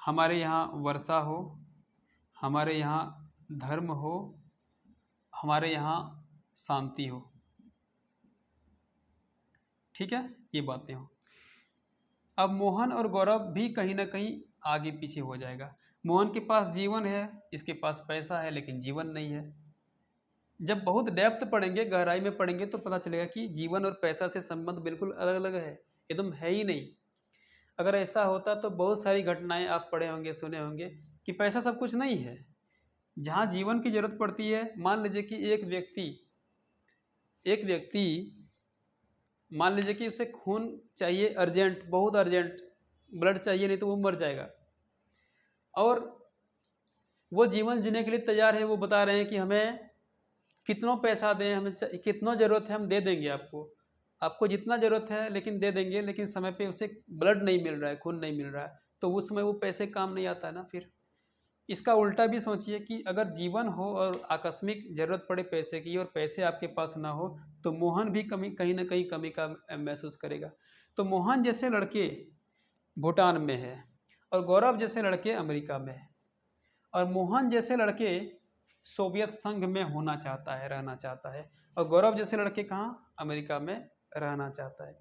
[SPEAKER 1] हमारे यहाँ वर्षा हो, हमारे यहाँ धर्म हो, हमारे यहाँ शांति हो। ठीक है, ये बातें हो। अब मोहन और गौरव भी कहीं ना कहीं आगे पीछे हो जाएगा। मोहन के पास जीवन है, इसके पास पैसा है, लेकिन जीवन नहीं है। जब बहुत डेप्थ पढ़ेंगे, गहराई में पढ़ेंगे, तो पता चलेगा कि जीवन और पैसा से संबंध बिल्कुल अलग अलग है, एकदम है ही नहीं। अगर ऐसा होता तो बहुत सारी घटनाएं आप पढ़े होंगे, सुने होंगे कि पैसा सब कुछ नहीं है। जहाँ जीवन की जरूरत पड़ती है, मान लीजिए कि एक व्यक्ति मान लीजिए कि उसे खून चाहिए अर्जेंट, बहुत अर्जेंट ब्लड चाहिए, नहीं तो वो मर जाएगा। और वो जीवन जीने के लिए तैयार है। वो बता रहे हैं कि हमें कितना पैसा दें, हमें कितना ज़रूरत है, हम दे देंगे आपको जितना ज़रूरत है, लेकिन दे देंगे। लेकिन समय पे उसे ब्लड नहीं मिल रहा है, खून नहीं मिल रहा है, तो उस समय वो पैसे काम नहीं आता है ना। फिर इसका उल्टा भी सोचिए कि अगर जीवन हो और आकस्मिक ज़रूरत पड़े पैसे की और पैसे आपके पास ना हो, तो मोहन भी कहीं ना कहीं कमी का महसूस करेगा। तो मोहन जैसे लड़के भूटान में है, और गौरव जैसे लड़के अमेरिका में है, और मोहन जैसे लड़के सोवियत संघ में होना चाहता है, रहना चाहता है, और गौरव जैसे लड़के कहाँ, अमेरिका में रहना चाहता है।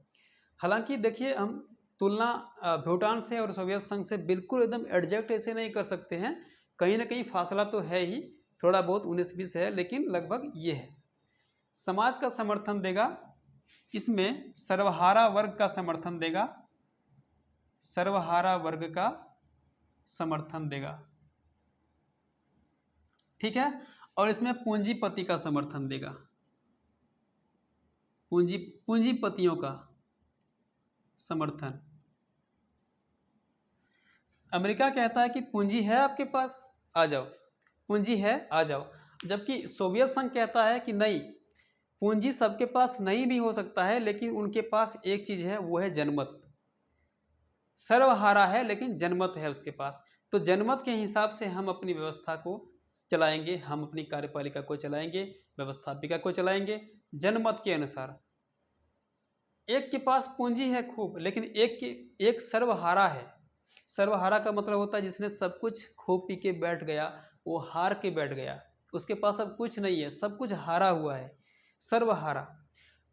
[SPEAKER 1] हालांकि देखिए, हम तुलना भूटान से और सोवियत संघ से बिल्कुल एकदम एडजस्ट ऐसे नहीं कर सकते हैं, कहीं ना कहीं फासला तो है ही, थोड़ा बहुत 19-20 है, लेकिन लगभग ये है। समाज का समर्थन देगा, इसमें सर्वहारा वर्ग का समर्थन देगा, सर्वहारा वर्ग का समर्थन देगा, ठीक है। और इसमें पूंजीपति का समर्थन देगा, पूंजीपतियों का समर्थन। अमेरिका कहता है कि पूंजी है आपके पास, आ जाओ, पूंजी है, आ जाओ। जबकि सोवियत संघ कहता है कि नहीं, पूंजी सबके पास नहीं भी हो सकता है, लेकिन उनके पास एक चीज है, वो है जनमत। सर्वहारा है लेकिन जनमत है उसके पास। तो जनमत के हिसाब से हम अपनी व्यवस्था को चलाएंगे, हम अपनी कार्यपालिका को चलाएंगे, व्यवस्थापिका को चलाएंगे जनमत के अनुसार। एक के पास पूंजी है खूब, लेकिन एक सर्वहारा है। सर्वहारा का मतलब होता है जिसने सब कुछ खो पी के बैठ गया, वो हार के बैठ गया, उसके पास अब कुछ नहीं है, सब कुछ हारा हुआ है, सर्वहारा।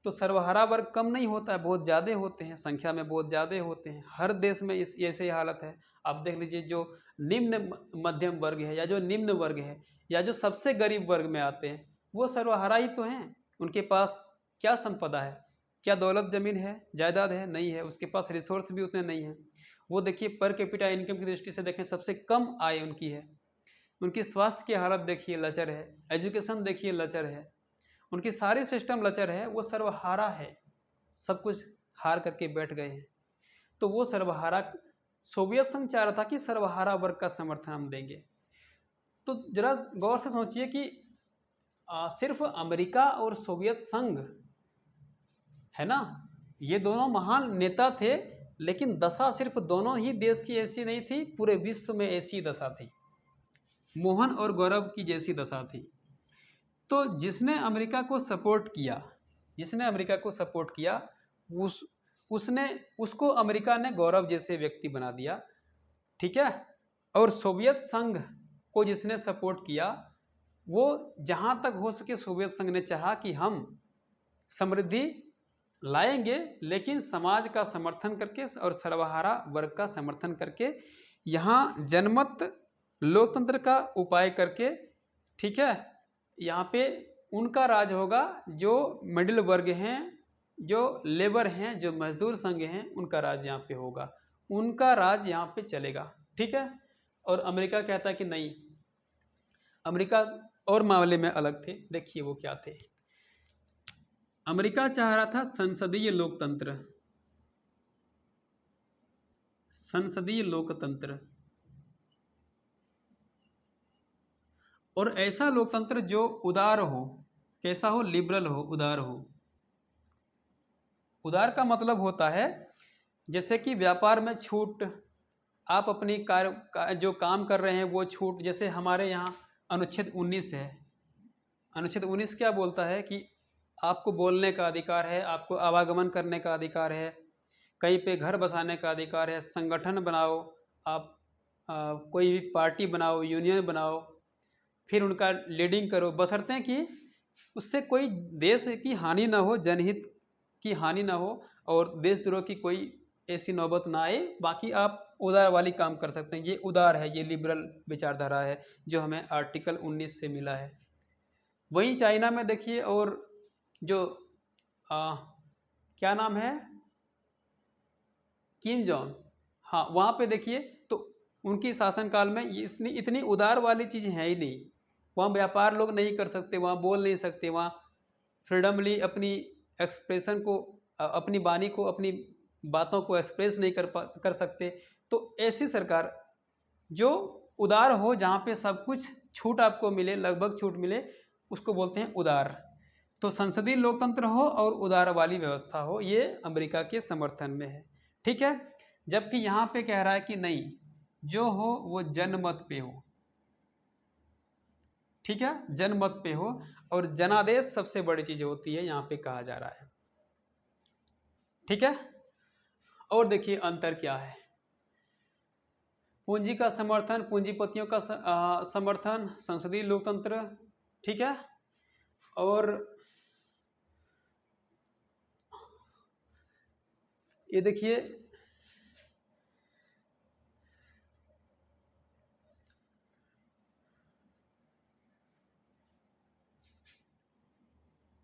[SPEAKER 1] तो सर्वहारा वर्ग कम नहीं होता है, बहुत ज़्यादा होते हैं, संख्या में बहुत ज़्यादा होते हैं। हर देश में इस ऐसे ही हालत है। आप देख लीजिए, जो निम्न मध्यम वर्ग है, या जो निम्न वर्ग है, या जो सबसे गरीब वर्ग में आते हैं, वो सर्वहारा ही तो हैं। उनके पास क्या संपदा है, क्या दौलत ज़मीन है, जायदाद है, नहीं है। उसके पास रिसोर्स भी उतने नहीं हैं। वो देखिए, पर कैपिटा इनकम की दृष्टि से देखें, सबसे कम आय उनकी है। उनकी स्वास्थ्य की हालत देखिए लचर है, एजुकेशन देखिए लचर है, उनकी सारी सिस्टम लचर है। वो सर्वहारा है, सब कुछ हार करके बैठ गए हैं। तो वो सर्वहारा, सोवियत संघ चाह रहा था कि सर्वहारा वर्ग का समर्थन हम देंगे। तो जरा गौर से सोचिए कि सिर्फ अमेरिका और सोवियत संघ है ना, ये दोनों महान नेता थे, लेकिन दशा सिर्फ दोनों ही देश की ऐसी नहीं थी, पूरे विश्व में ऐसी दशा थी, मोहन और गौरव की जैसी दशा थी। तो जिसने अमेरिका को सपोर्ट किया, जिसने अमेरिका को सपोर्ट किया, उसको अमेरिका ने गौरव जैसे व्यक्ति बना दिया, ठीक है। और सोवियत संघ को जिसने सपोर्ट किया, वो जहां तक हो सके सोवियत संघ ने चाहा कि हम समृद्धि लाएंगे, लेकिन समाज का समर्थन करके और सर्वहारा वर्ग का समर्थन करके, यहाँ जनमत लोकतंत्र का उपाय करके, ठीक है। यहाँ पे उनका राज होगा, जो मिडिल वर्ग हैं, जो लेबर हैं, जो मजदूर संघ हैं, उनका राज यहाँ पे होगा, उनका राज यहाँ पे चलेगा, ठीक है। और अमेरिका कहता है कि नहीं, अमेरिका और मामले में अलग थे। देखिए वो क्या थे। अमेरिका चाह रहा था संसदीय लोकतंत्र, संसदीय लोकतंत्र, और ऐसा लोकतंत्र जो उदार हो। कैसा हो, लिबरल हो, उदार हो। उदार का मतलब होता है जैसे कि व्यापार में छूट, आप अपनी जो काम कर रहे हैं वो छूट। जैसे हमारे यहाँ अनुच्छेद 19 है। अनुच्छेद 19 क्या बोलता है कि आपको बोलने का अधिकार है, आपको आवागमन करने का अधिकार है, कहीं पे घर बसाने का अधिकार है, संगठन बनाओ, आप कोई भी पार्टी बनाओ, यूनियन बनाओ, फिर उनका लीडिंग करो, बशर्ते कि उससे कोई देश की हानि ना हो, जनहित की हानि ना हो और देशद्रोह की कोई ऐसी नौबत ना आए। बाकी आप उदार वाली काम कर सकते हैं। ये उदार है, ये लिबरल विचारधारा है जो हमें आर्टिकल 19 से मिला है। वहीं चाइना में देखिए, और जो क्या नाम है, किम जोंग, हाँ वहाँ पे देखिए तो उनकी शासनकाल में ये इतनी इतनी उदार वाली चीज़ है ही नहीं। वहाँ व्यापार लोग नहीं कर सकते, वहाँ बोल नहीं सकते, वहाँ फ्रीडमली अपनी एक्सप्रेशन को, अपनी वाणी को, अपनी बातों को एक्सप्रेस नहीं कर सकते। तो ऐसी सरकार जो उदार हो, जहाँ पे सब कुछ छूट आपको मिले, लगभग छूट मिले, उसको बोलते हैं उदार। तो संसदीय लोकतंत्र हो और उदार वाली व्यवस्था हो, ये अमेरिका के समर्थन में है। ठीक है, जबकि यहाँ पे कह रहा है कि नहीं, जो हो वो जनमत पे हो। ठीक है, जनमत पे हो, और जनादेश सबसे बड़ी चीज होती है, यहाँ पे कहा जा रहा है। ठीक है, और देखिए अंतर क्या है। पूंजी का समर्थन, पूंजीपतियों का समर्थन, संसदीय लोकतंत्र। ठीक है, और ये देखिए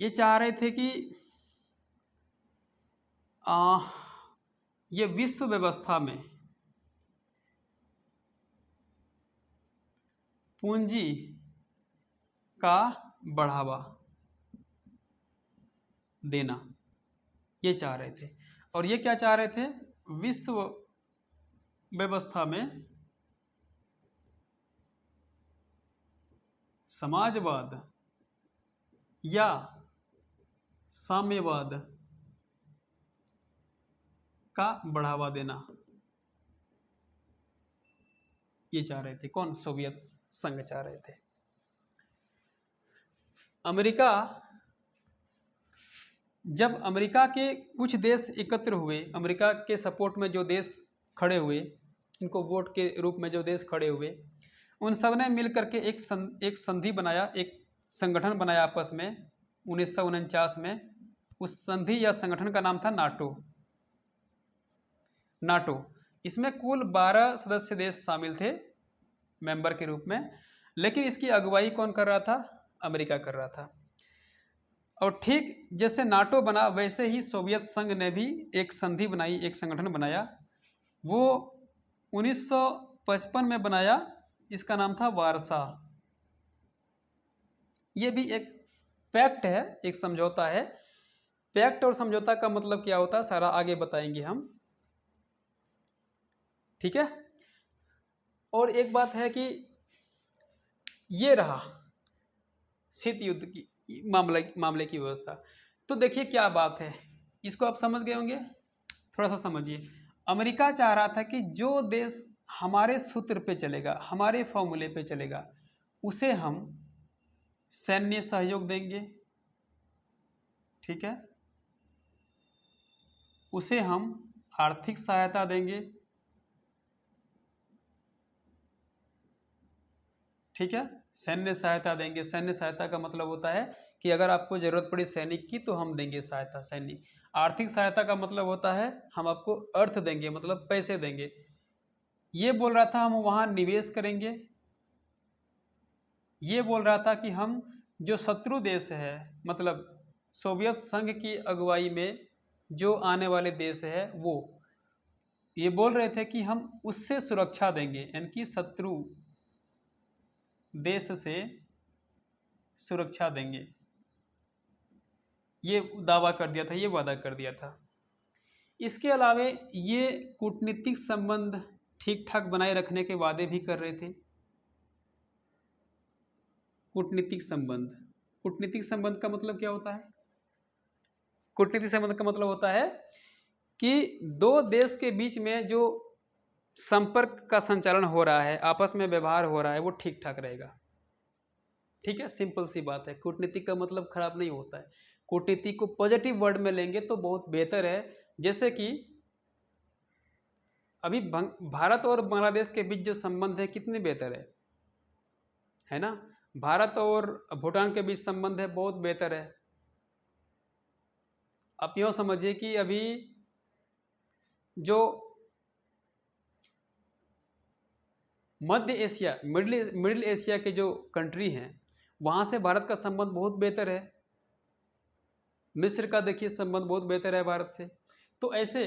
[SPEAKER 1] ये चाह रहे थे कि ये विश्व व्यवस्था में पूंजी का बढ़ावा देना, ये चाह रहे थे। और ये क्या चाह रहे थे, विश्व व्यवस्था में समाजवाद या साम्यवाद का बढ़ावा देना, ये चाह रहे थे। कौन, सोवियत संघ चाह रहे थे। अमेरिका, जब अमेरिका के कुछ देश एकत्र हुए, अमेरिका के सपोर्ट में जो देश खड़े हुए, इनको वोट के रूप में जो देश खड़े हुए, उन सब ने मिल करके एक संधि बनाया, एक संगठन बनाया आपस में 1949 में। उस संधि या संगठन का नाम था नाटो। नाटो, इसमें कुल 12 सदस्य देश शामिल थे मेंबर के रूप में, लेकिन इसकी अगुवाई कौन कर रहा था, अमेरिका कर रहा था। और ठीक जैसे नाटो बना, वैसे ही सोवियत संघ ने भी एक संधि बनाई, एक संगठन बनाया। वो 1955 में बनाया, इसका नाम था वारसा। ये भी एक पैक्ट है, एक समझौता है। पैक्ट और समझौता का मतलब क्या होता है, सारा आगे बताएंगे हम। ठीक है, और एक बात है कि ये रहा शीत युद्ध की मामले की व्यवस्था। तो देखिए क्या बात है, इसको आप समझ गए होंगे, थोड़ा सा समझिए। अमेरिका चाह रहा था कि जो देश हमारे सूत्र पे चलेगा, हमारे फॉर्मूले पे चलेगा, उसे हम सैन्य सहयोग देंगे। ठीक है, उसे हम आर्थिक सहायता देंगे। ठीक है, सैन्य सहायता देंगे। सैन्य सहायता का मतलब होता है कि अगर आपको जरूरत पड़ी सैनिक की तो हम देंगे सहायता, सैनिक। आर्थिक सहायता का मतलब होता है हम आपको अर्थ देंगे, मतलब पैसे देंगे। ये बोल रहा था हम वहां निवेश करेंगे। ये बोल रहा था कि हम जो शत्रु देश है, मतलब सोवियत संघ की अगुवाई में जो आने वाले देश है, वो ये बोल रहे थे कि हम उससे सुरक्षा देंगे, यानी कि शत्रु देश से सुरक्षा देंगे। ये दावा कर दिया था, ये वादा कर दिया था। इसके अलावे ये कूटनीतिक संबंध ठीक ठाक बनाए रखने के वादे भी कर रहे थे। कूटनीतिक संबंध, कूटनीतिक संबंध का मतलब क्या होता है, कूटनीतिक संबंध का मतलब होता है कि दो देश के बीच में जो संपर्क का संचालन हो रहा है, आपस में व्यवहार हो रहा है, वो ठीक ठाक रहेगा। ठीक है, सिंपल सी बात है। कूटनीतिक का मतलब खराब नहीं होता है। कूटनीति को पॉजिटिव वर्ड में लेंगे तो बहुत बेहतर है। जैसे कि अभी भारत और बांग्लादेश के बीच जो संबंध है कितने बेहतर है ना। भारत और भूटान के बीच संबंध है बहुत बेहतर है। आप यूँ समझिए कि अभी जो मध्य एशिया मिडिल एशिया के जो कंट्री हैं वहाँ से भारत का संबंध बहुत बेहतर है। मिस्र का देखिए संबंध बहुत बेहतर है भारत से। तो ऐसे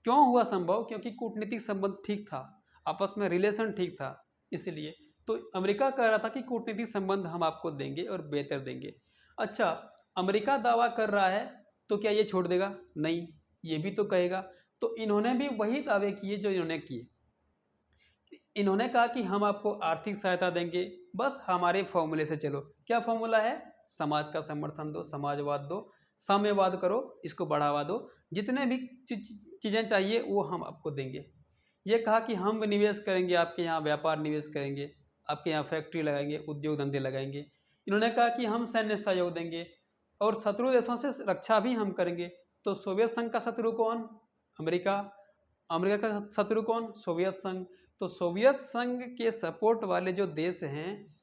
[SPEAKER 1] क्यों हुआ संभव? क्योंकि कूटनीतिक संबंध ठीक था, आपस में रिलेशन ठीक था, इसलिए। तो अमेरिका कह रहा था कि कूटनीतिक संबंध हम आपको देंगे और बेहतर देंगे। अच्छा, अमेरिका दावा कर रहा है तो क्या ये छोड़ देगा? नहीं, ये भी तो कहेगा। तो इन्होंने भी वही दावे किए जो इन्होंने किए। इन्होंने कहा कि हम आपको आर्थिक सहायता देंगे, बस हमारे फॉर्मूले से चलो। क्या फॉर्मूला है? समाज का समर्थन दो, समाजवाद दो, साम्यवाद करो, इसको बढ़ावा दो, जितने भी चीज़ें चाहिए वो हम आपको देंगे। ये कहा कि हम निवेश करेंगे, आपके यहाँ व्यापार निवेश करेंगे, आपके यहाँ फैक्ट्री लगाएंगे, उद्योग धंधे लगाएंगे। इन्होंने कहा कि हम सैन्य सहयोग देंगे और शत्रु देशों से रक्षा भी हम करेंगे। तो सोवियत संघ का शत्रु कौन? अमेरिका। अमेरिका का शत्रु कौन? सोवियत संघ। तो सोवियत संघ के सपोर्ट वाले जो देश हैं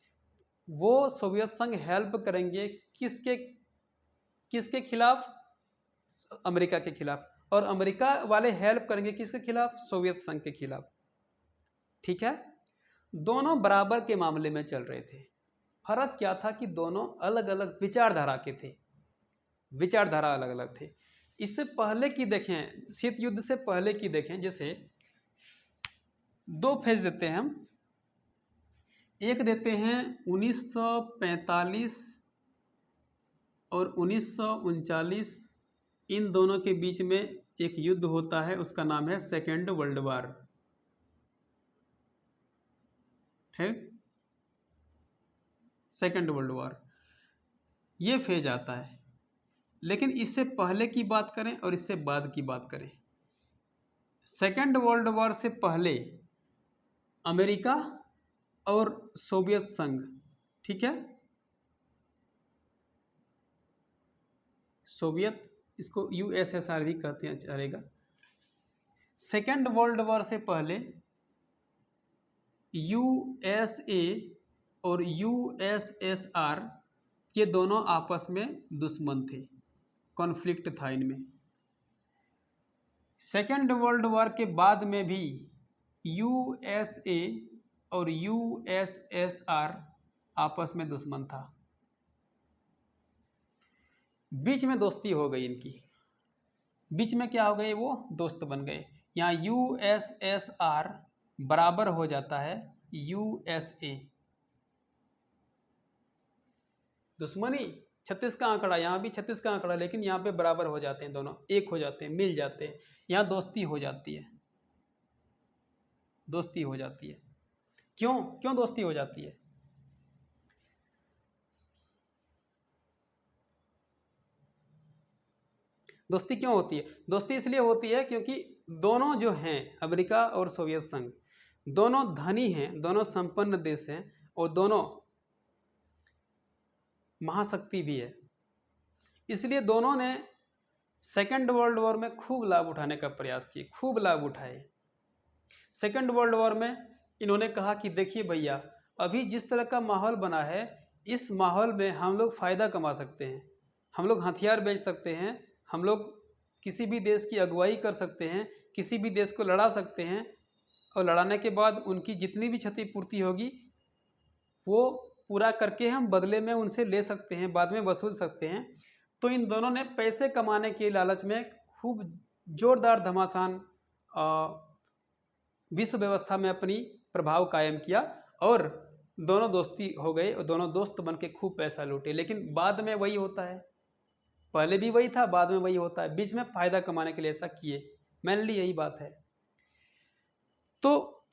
[SPEAKER 1] वो सोवियत संघ हेल्प करेंगे किसके किसके खिलाफ? अमेरिका के खिलाफ। और अमेरिका वाले हेल्प करेंगे किसके खिलाफ? सोवियत संघ के खिलाफ। ठीक है, दोनों बराबर के मामले में चल रहे थे। फर्क क्या था कि दोनों अलग अलग विचारधारा के थे, विचारधारा अलग अलग थे। इससे पहले की देखें, शीत युद्ध से पहले की देखें, जैसे दो फेज देते हैं हम। एक देते हैं 1945 और 1939, इन दोनों के बीच में एक युद्ध होता है, उसका नाम है सेकेंड वर्ल्ड वार। है सेकेंड वर्ल्ड वार, ये फेज आता है। लेकिन इससे पहले की बात करें और इससे बाद की बात करें, सेकेंड वर्ल्ड वॉर से पहले अमेरिका और सोवियत संघ, ठीक है, सोवियत, इसको यूएसएसआर भी कहते हैं, चलेगा। सेकेंड वर्ल्ड वॉर से पहले यूएसए और यूएसएसआर ये दोनों आपस में दुश्मन थे, कॉन्फ्लिक्ट था इनमें। सेकेंड वर्ल्ड वॉर के बाद में भी यूएसए और यूएसएसआर आपस में दुश्मन था। बीच में दोस्ती हो गई इनकी, बीच में क्या हो गए? वो दोस्त बन गए। यहाँ यूएसएसआर बराबर हो जाता है यूएसए। दुश्मनी 36 का आंकड़ा, यहाँ भी 36 का आंकड़ा, लेकिन यहाँ पे बराबर हो जाते हैं, दोनों एक हो जाते हैं, मिल जाते हैं। यहाँ दोस्ती हो जाती है, दोस्ती हो जाती है। क्यों क्यों दोस्ती हो जाती है? दोस्ती क्यों होती है? दोस्ती इसलिए होती है क्योंकि दोनों जो हैं, अमेरिका और सोवियत संघ, दोनों धनी हैं, दोनों संपन्न देश हैं और दोनों महाशक्ति भी है। इसलिए दोनों ने सेकेंड वर्ल्ड वॉर में खूब लाभ उठाने का प्रयास किए, खूब लाभ उठाए। सेकेंड वर्ल्ड वॉर में इन्होंने कहा कि देखिए भैया, अभी जिस तरह का माहौल बना है, इस माहौल में हम लोग फ़ायदा कमा सकते हैं, हम लोग हथियार बेच सकते हैं, हम लोग किसी भी देश की अगुवाई कर सकते हैं, किसी भी देश को लड़ा सकते हैं, और लड़ाने के बाद उनकी जितनी भी क्षतिपूर्ति होगी वो पूरा करके हम बदले में उनसे ले सकते हैं, बाद में वसूल सकते हैं। तो इन दोनों ने पैसे कमाने के लालच में खूब जोरदार घमासान विश्व व्यवस्था में अपनी प्रभाव कायम किया और दोनों दोस्ती हो गए और दोनों दोस्त बन के खूब पैसा लूटे। लेकिन बाद में वही होता है, पहले भी वही था, बाद में वही होता है, बीच में फ़ायदा कमाने के लिए ऐसा किए, मेनली यही बात है। तो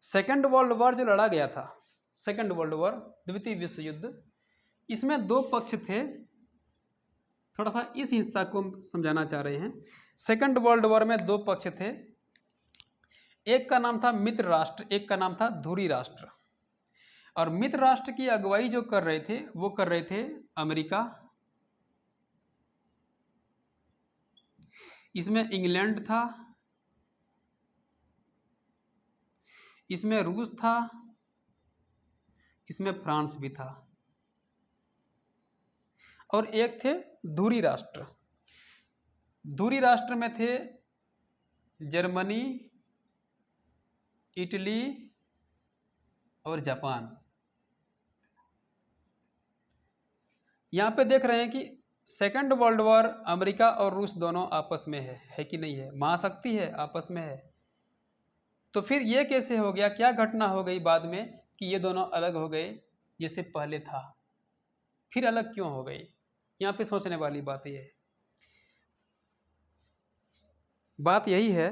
[SPEAKER 1] सेकेंड वर्ल्ड वॉर जो लड़ा गया था, सेकेंड वर्ल्ड वॉर, द्वितीय विश्व युद्ध, इसमें दो पक्ष थे। थोड़ा सा इस हिस्सा को समझाना चाह रहे हैं। सेकेंड वर्ल्ड वॉर में दो पक्ष थे, एक का नाम था मित्र राष्ट्र, एक का नाम था धुरी राष्ट्र। और मित्र राष्ट्र की अगुवाई जो कर रहे थे वो कर रहे थे अमेरिका, इसमें इंग्लैंड था, इसमें रूस था, इसमें फ्रांस भी था। और एक थे धुरी राष्ट्र। धुरी राष्ट्र में थे जर्मनी, इटली और जापान। यहाँ पे देख रहे हैं कि सेकेंड वर्ल्ड वॉर अमेरिका और रूस दोनों आपस में है कि नहीं है, महाशक्ति है, आपस में है। तो फिर ये कैसे हो गया, क्या घटना हो गई बाद में कि ये दोनों अलग हो गए, जैसे पहले था, फिर अलग क्यों हो गए? यहाँ पे सोचने वाली बात ये है, बात यही है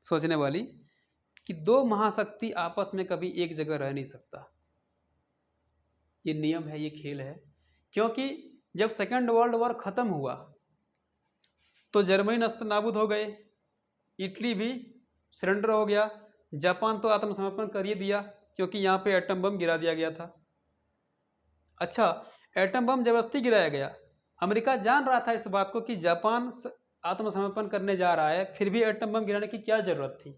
[SPEAKER 1] सोचने वाली कि दो महाशक्ति आपस में कभी एक जगह रह नहीं सकता। ये नियम है, ये खेल है। क्योंकि जब सेकेंड वर्ल्ड वॉर खत्म हुआ तो जर्मनी नस्तनाबूद हो गए, इटली भी सरेंडर हो गया, जापान तो आत्मसमर्पण कर ही दिया क्योंकि यहाँ पे एटम बम गिरा दिया गया था। अच्छा, एटम बम जबरदस्ती गिराया गया। अमेरिका जान रहा था इस बात को कि जापान आत्मसमर्पण करने जा रहा है, फिर भी एटम बम गिराने की क्या जरूरत थी?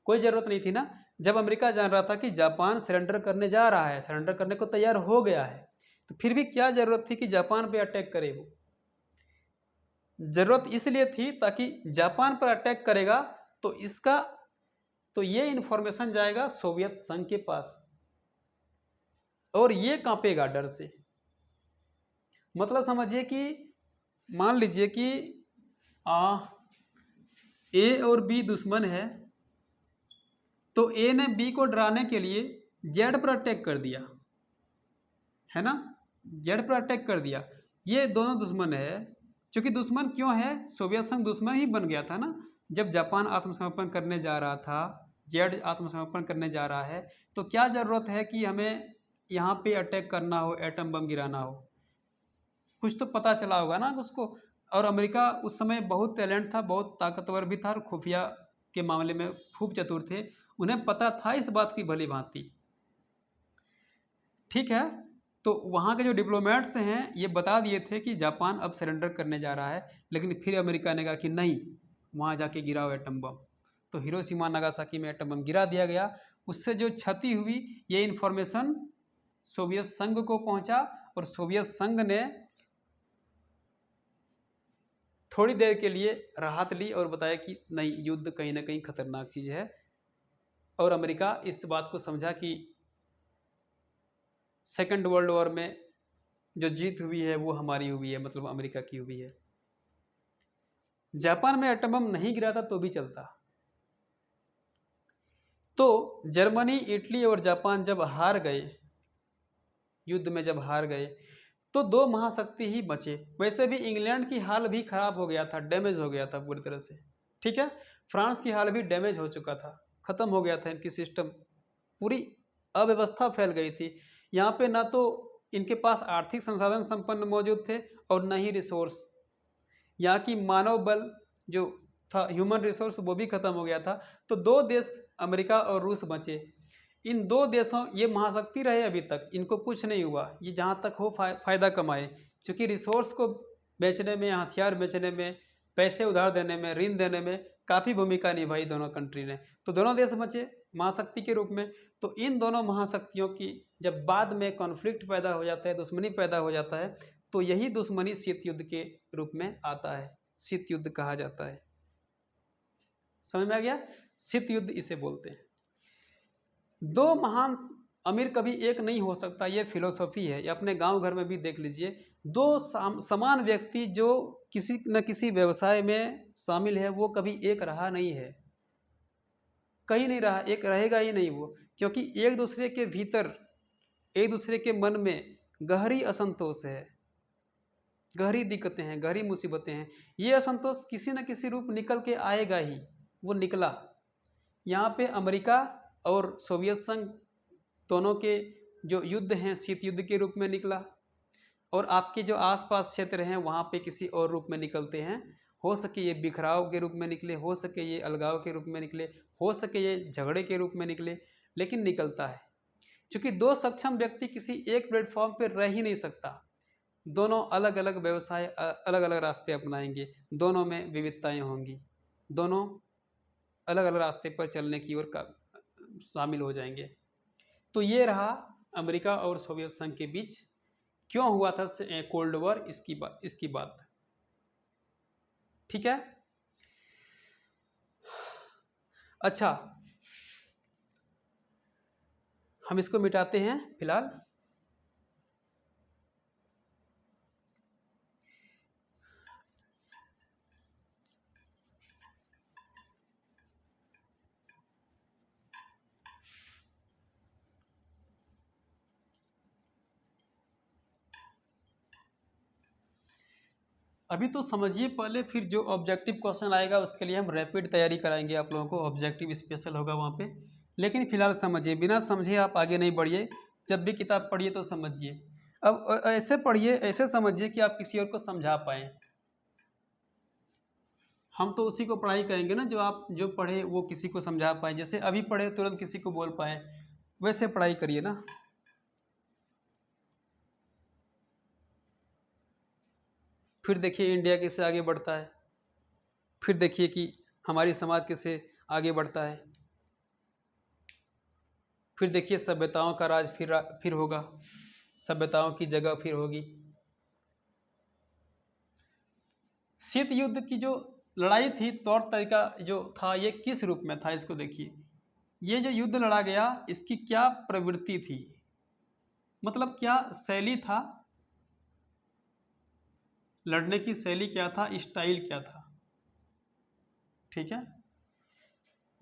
[SPEAKER 1] कोई जरूरत नहीं थी ना। जब अमेरिका जान रहा था कि जापान सरेंडर करने जा रहा है, सरेंडर करने को तैयार हो गया है, तो फिर भी क्या जरूरत थी कि जापान पे अटैक करे? वो जरूरत इसलिए थी ताकि जापान पर अटैक करेगा तो ये इंफॉर्मेशन जाएगा सोवियत संघ के पास और ये कांपेगा डर से। मतलब समझिए कि मान लीजिए कि ए और बी दुश्मन है, तो ए ने बी को डराने के लिए जेड पर अटैक कर दिया, है ना, जेड पर अटैक कर दिया। ये दोनों दुश्मन है। क्योंकि दुश्मन क्यों है? सोवियत संघ दुश्मन ही बन गया था ना। जब जापान आत्मसमर्पण करने जा रहा था, जेड आत्मसमर्पण करने जा रहा है, तो क्या जरूरत है कि हमें यहाँ पे अटैक करना हो, एटम बम गिराना हो? कुछ तो पता चला होगा ना उसको। और अमेरिका उस समय बहुत टैलेंट था, बहुत ताकतवर भी था और खुफिया के मामले में खूब चतुर थे। उन्हें पता था इस बात की भली भांति। ठीक है, तो वहाँ के जो डिप्लोमेट्स हैं ये बता दिए थे कि जापान अब सरेंडर करने जा रहा है, लेकिन फिर अमेरिका ने कहा कि नहीं, वहाँ जाके गिराओ एटम बम। तो हिरोशिमा नागासाकी में एटम बम गिरा दिया गया। उससे जो क्षति हुई, ये इन्फॉर्मेशन सोवियत संघ को पहुंचा और सोवियत संघ ने थोड़ी देर के लिए राहत ली और बताया कि नहीं, युद्ध कहीं ना कहीं खतरनाक चीज़ है। और अमेरिका इस बात को समझा कि सेकेंड वर्ल्ड वॉर में जो जीत हुई है वो हमारी हुई है, मतलब अमेरिका की हुई है। जापान में एटम बम नहीं गिरा था तो भी चलता। तो जर्मनी, इटली और जापान जब हार गए, युद्ध में जब हार गए, तो दो महाशक्ति ही बचे। वैसे भी इंग्लैंड की हाल भी खराब हो गया था, डैमेज हो गया था पूरी तरह से। ठीक है, फ्रांस की हाल भी डैमेज हो चुका था, खत्म हो गया था, इनकी सिस्टम पूरी अव्यवस्था फैल गई थी। यहाँ पे ना तो इनके पास आर्थिक संसाधन संपन्न मौजूद थे और न ही रिसोर्स। यहाँ की मानव बल जो था, ह्यूमन रिसोर्स, वो भी खत्म हो गया था। तो दो देश अमेरिका और रूस बचे। इन दो देशों, ये महाशक्ति रहे अभी तक, इनको कुछ नहीं हुआ, ये जहाँ तक हो फायदा कमाए। क्योंकि रिसोर्स को बेचने में, हथियार बेचने में, पैसे उधार देने में, ऋण देने में काफ़ी भूमिका निभाई दोनों कंट्री ने। तो दोनों देश बचे महाशक्ति के रूप में। तो इन दोनों महाशक्तियों की जब बाद में कॉन्फ्लिक्ट पैदा हो जाता है, दुश्मनी पैदा हो जाता है, तो यही दुश्मनी शीत युद्ध के रूप में आता है, शीत युद्ध कहा जाता है। समझ में आ गया? शीत युद्ध इसे बोलते हैं। दो महान अमीर कभी एक नहीं हो सकता, ये फिलोसॉफी है। ये अपने गांव घर में भी देख लीजिए, दो समान व्यक्ति जो किसी न किसी व्यवसाय में शामिल है, वो कभी एक रहा नहीं है, कहीं नहीं रहा, एक रहेगा ही नहीं वो। क्योंकि एक दूसरे के भीतर, एक दूसरे के मन में गहरी असंतोष है, गहरी दिक्कतें हैं, गहरी मुसीबतें हैं। ये असंतोष किसी न किसी रूप निकल के आएगा ही, वो निकला। यहाँ पे अमेरिका और सोवियत संघ दोनों के जो युद्ध हैं, शीत युद्ध के रूप में निकला। और आपके जो आसपास क्षेत्र हैं वहाँ पे किसी और रूप में निकलते हैं। हो सके ये बिखराव के रूप में निकले, हो सके ये अलगाव के रूप में निकले, हो सके ये झगड़े के रूप में निकले, लेकिन निकलता है। क्योंकि दो सक्षम व्यक्ति किसी एक प्लेटफॉर्म पर रह ही नहीं सकता। दोनों अलग अलग व्यवसाय, अलग अलग रास्ते अपनाएंगे, दोनों में विविधताएं होंगी, दोनों अलग अलग रास्ते पर चलने की ओर शामिल हो जाएंगे। तो ये रहा अमेरिका और सोवियत संघ के बीच क्यों हुआ था कोल्ड वॉर, इसकी बात। ठीक है। अच्छा, हम इसको मिटाते हैं फिलहाल। अभी तो समझिए पहले, फिर जो ऑब्जेक्टिव क्वेश्चन आएगा उसके लिए हम रैपिड तैयारी कराएंगे आप लोगों को, ऑब्जेक्टिव स्पेशल होगा वहाँ पे। लेकिन फिलहाल समझिए, बिना समझे आप आगे नहीं बढ़िए। जब भी किताब पढ़िए तो समझिए। अब ऐसे पढ़िए, ऐसे समझिए कि आप किसी और को समझा पाएँ। हम तो उसी को पढ़ाई करेंगे ना जो आप जो पढ़े वो किसी को समझा पाए। जैसे अभी पढ़े तुरंत किसी को बोल पाए, वैसे पढ़ाई करिए ना। फिर देखिए इंडिया कैसे आगे बढ़ता है, फिर देखिए कि हमारी समाज कैसे आगे बढ़ता है, फिर देखिए सभ्यताओं का राज फिर होगा, सभ्यताओं की जगह फिर होगी। शीत युद्ध की जो लड़ाई थी, तौर तरीका जो था, ये किस रूप में था इसको देखिए। ये जो युद्ध लड़ा गया, इसकी क्या प्रवृत्ति थी, मतलब क्या शैली था, लड़ने की शैली क्या था, स्टाइल क्या था। ठीक है।